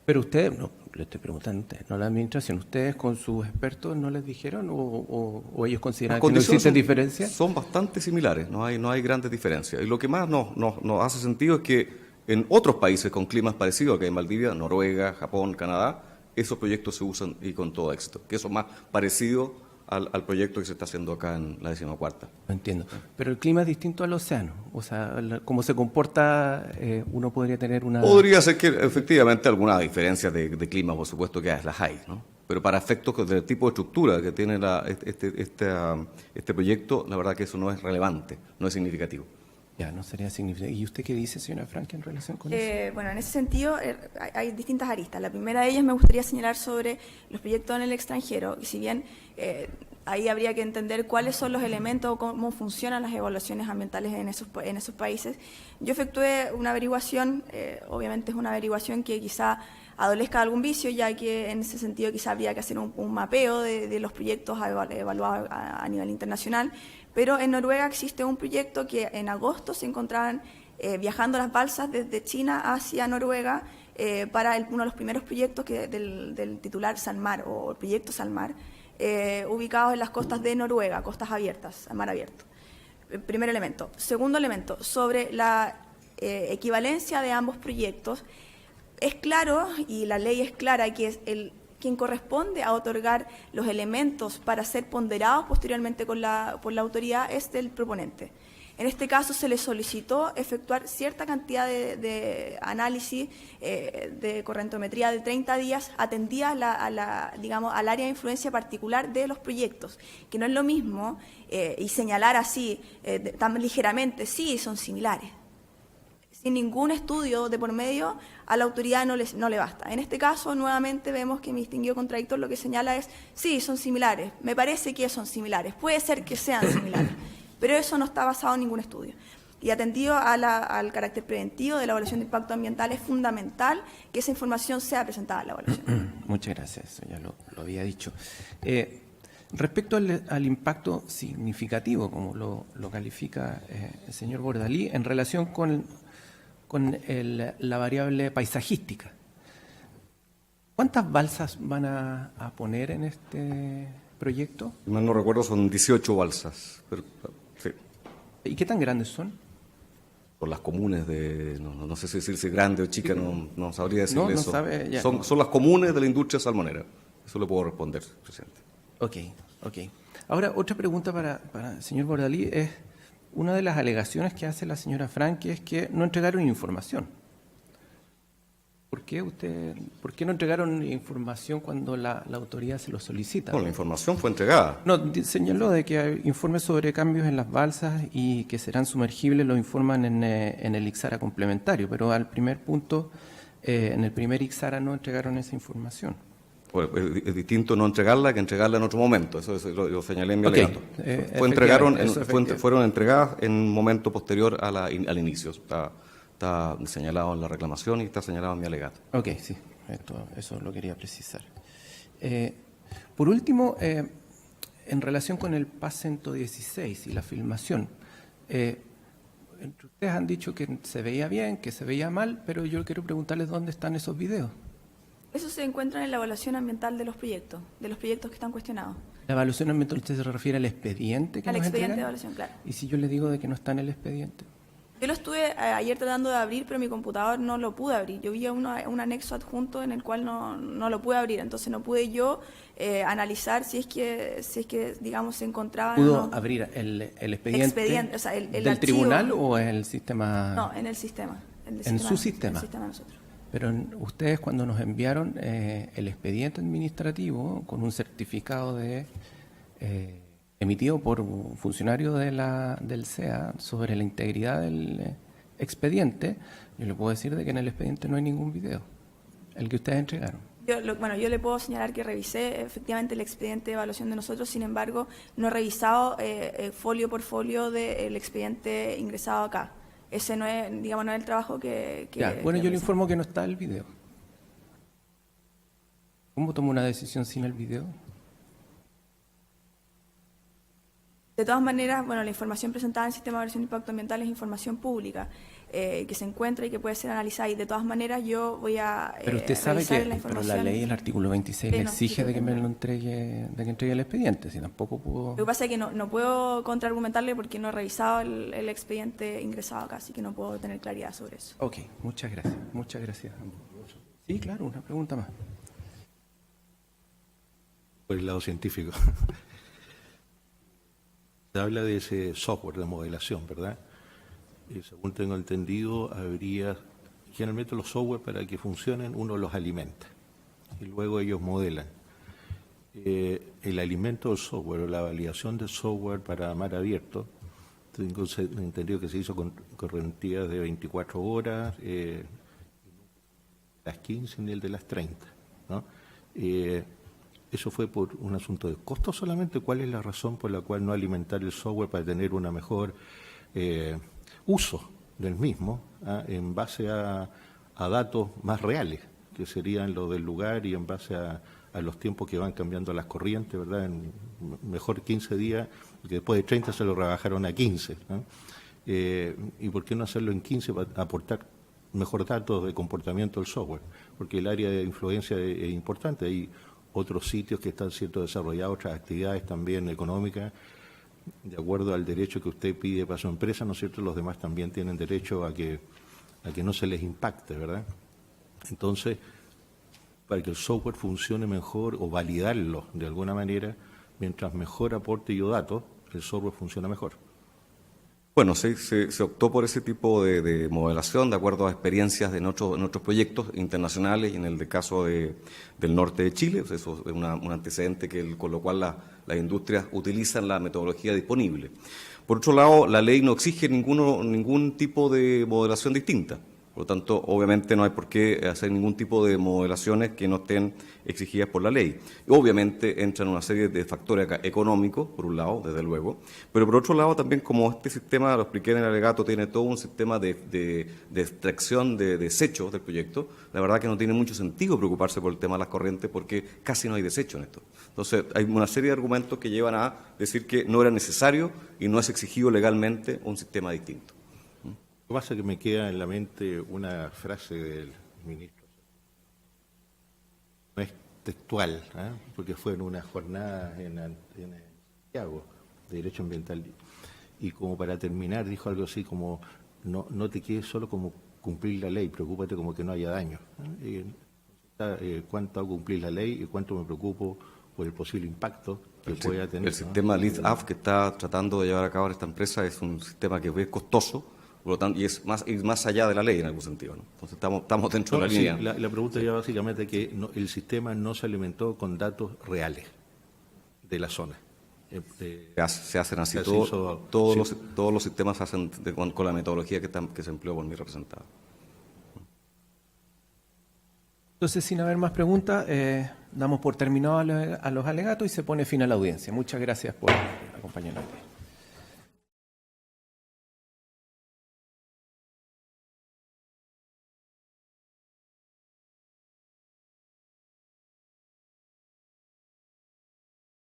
Pero ustedes, no, le estoy preguntando a ustedes, no la administración, ¿ustedes con sus expertos no les dijeron o ellos consideran que no existe diferencia? Son bastante similares, no hay grandes diferencias. Y lo que más nos hace sentido es que en otros países con climas parecidos, que en Valdivia, Noruega, Japón, Canadá, esos proyectos se usan y con todo éxito, que eso es más parecido al proyecto que se está haciendo acá en la 14ª. No entiendo. Pero el clima es distinto al océano. O sea, cómo se comporta, uno podría tener una... Podría ser que efectivamente alguna diferencia de clima, por supuesto que las hay, ¿no? Pero para efectos del tipo de estructura que tiene este proyecto, la verdad que eso no es relevante, no es significativo. Ya, no sería significativo. ¿Y usted qué dice, señora Frank, en relación con eso? Bueno, en ese sentido hay distintas aristas. La primera de ellas me gustaría señalar sobre los proyectos en el extranjero, y si bien ahí habría que entender cuáles son los elementos o cómo funcionan las evaluaciones ambientales en esos países. Yo efectué una averiguación, obviamente es una averiguación que quizá adolezca de algún vicio, ya que en ese sentido quizá habría que hacer un mapeo de los proyectos evaluados a nivel internacional. Pero en Noruega existe un proyecto que en agosto se encontraban viajando las balsas desde China hacia Noruega para uno de los primeros proyectos del titular Salmar o el proyecto Salmar, ubicados en las costas de Noruega, costas abiertas, a mar abierto. Primer elemento. Segundo elemento, sobre la equivalencia de ambos proyectos, es claro, y la ley es clara, que es quien corresponde a otorgar los elementos para ser ponderados posteriormente por la autoridad es el proponente. En este caso se le solicitó efectuar cierta cantidad de análisis de correntometría de 30 días atendida al área de influencia particular de los proyectos, que no es lo mismo, y señalar así tan ligeramente, sí, son similares. Sin ningún estudio de por medio, a la autoridad no le basta. En este caso, nuevamente vemos que mi distinguido contradictor lo que señala es, sí, son similares, me parece que son similares, puede ser que sean similares, pero eso no está basado en ningún estudio. Y atendido al carácter preventivo de la evaluación de impacto ambiental, es fundamental que esa información sea presentada en la evaluación. Muchas gracias, eso ya lo había dicho. Respecto al impacto significativo, como lo califica el señor Bordalí, en relación con la variable paisajística. ¿Cuántas balsas van a poner en este proyecto? Si mal no recuerdo, son 18 balsas. Pero, sí. ¿Y qué tan grandes son? Por las comunes no sé si decirse grande o chica, no sabría decirle no eso. sabe, ya. Son las comunes de la industria salmonera. Eso le puedo responder, presidente. Ok. Ahora, otra pregunta para el señor Bordalí es, una de las alegaciones que hace la señora Frank es que no entregaron información. ¿Por qué no entregaron información cuando la autoridad se lo solicita? Bueno, la información fue entregada. No, señaló de que hay informes sobre cambios en las balsas y que serán sumergibles, lo informan en el IXARA complementario, pero al primer punto, en el primer IXARA no entregaron esa información. Bueno, es distinto no entregarla que entregarla en otro momento, eso lo señalé en mi alegato. Fueron entregadas en un momento posterior al inicio, está señalado en la reclamación y está señalado en mi alegato. Ok, sí, eso lo quería precisar. Por último, en relación con el PAS 116 y la filmación, entre ustedes han dicho que se veía bien, que se veía mal, pero yo quiero preguntarles dónde están esos videos. Eso se encuentra en la evaluación ambiental de los proyectos que están cuestionados. La evaluación ambiental, ¿usted se refiere al expediente que Al nos expediente de entregan? evaluación, claro. ¿Y si yo le digo de que no está en el expediente? Yo lo estuve ayer tratando de abrir, pero mi computador no lo pude abrir. Yo vi un anexo adjunto en el cual no lo pude abrir, entonces no pude yo analizar si es que digamos se encontraba ¿Pudo o no. abrir el expediente, O sea, el del archivo. tribunal o en el sistema? No, en el sistema. ¿En su sistema? En el sistema de nosotros. Pero ustedes cuando nos enviaron el expediente administrativo con un certificado emitido por un funcionario del CEA sobre la integridad del expediente, yo le puedo decir de que en el expediente no hay ningún video, el que ustedes entregaron. Yo le puedo señalar que revisé efectivamente el expediente de evaluación de nosotros, sin embargo, no he revisado folio por folio del expediente ingresado acá. Ese no es, digamos, no es el trabajo que Ya, bueno, yo le realizo. informo que no está el video. ¿Cómo tomo una decisión sin el video? De todas maneras, bueno, la información presentada en el Sistema de Evaluación de Impacto Ambiental es información pública que se encuentra y que puede ser analizada. Y de todas maneras, yo voy a Pero usted sabe revisar que la pero información. la ley, el artículo 26, le Sí, no, exige sí, de que sí. me lo entregue, de que entregue el expediente, si tampoco pudo... Lo que pasa es que no puedo contraargumentarle porque no he revisado el expediente ingresado acá, así que no puedo tener claridad sobre eso. Ok, muchas gracias, muchas gracias. Sí, claro, una pregunta más. Por el lado científico. Se habla de ese software de modelación, ¿verdad? Según tengo entendido, generalmente los software para que funcionen uno los alimenta y luego ellos modelan. El alimento del software o la validación del software para mar abierto, tengo entendido que se hizo con garantías de 24 horas, las 15 ni el de las 30, ¿no? ¿Eso fue por un asunto de costo solamente? ¿Cuál es la razón por la cual no alimentar el software para tener una mejor uso del mismo en base a datos más reales, que serían los del lugar y en base a los tiempos que van cambiando las corrientes, ¿verdad? Mejor 15 días, que después de 30 se lo rebajaron a 15, ¿no? ¿Y por qué no hacerlo en 15 para aportar mejor datos de comportamiento del software? Porque el área de influencia es importante. Hay otros sitios que están siendo desarrollados, otras actividades también económicas, de acuerdo al derecho que usted pide para su empresa, ¿no es cierto? Los demás también tienen derecho a que no se les impacte, ¿verdad? Entonces, para que el software funcione mejor o validarlo de alguna manera, mientras mejor aporte yo datos, el software funciona mejor. Bueno, se optó por ese tipo de modelación de acuerdo a experiencias en otros proyectos internacionales y en el caso del norte de Chile. Eso es un antecedente con lo cual las industrias utilizan la metodología disponible. Por otro lado, la ley no exige ningún tipo de modelación distinta. Por lo tanto, obviamente no hay por qué hacer ningún tipo de modelaciones que no estén exigidas por la ley. Obviamente entran una serie de factores económicos, por un lado, desde luego, pero por otro lado también como este sistema, lo expliqué en el alegato, tiene todo un sistema de extracción de desechos del proyecto, la verdad que no tiene mucho sentido preocuparse por el tema de las corrientes porque casi no hay desecho en esto. Entonces, hay una serie de argumentos que llevan a decir que no era necesario y no es exigido legalmente un sistema distinto. Lo que pasa es que me queda en la mente una frase del ministro. No es textual, porque fue en una jornada en Santiago de Derecho Ambiental. Y como para terminar, dijo algo así como, no te quedes solo como cumplir la ley, preocúpate como que no haya daño. ¿Cuánto hago cumplir la ley y cuánto me preocupo por el posible impacto que pueda tener? El sistema LEAD-AF que está tratando de llevar a cabo esta empresa es un sistema que es costoso, por lo tanto, y es más allá de la ley en algún sentido, ¿no? Entonces estamos dentro de la línea. La pregunta ya básicamente es que el sistema no se alimentó con datos reales de la zona. Se hacen así, hizo- todos los sistemas se hacen con la metodología que se empleó por mi representado. Entonces, sin haber más preguntas, damos por terminado a los alegatos y se pone fin a la audiencia. Muchas gracias por acompañarnos.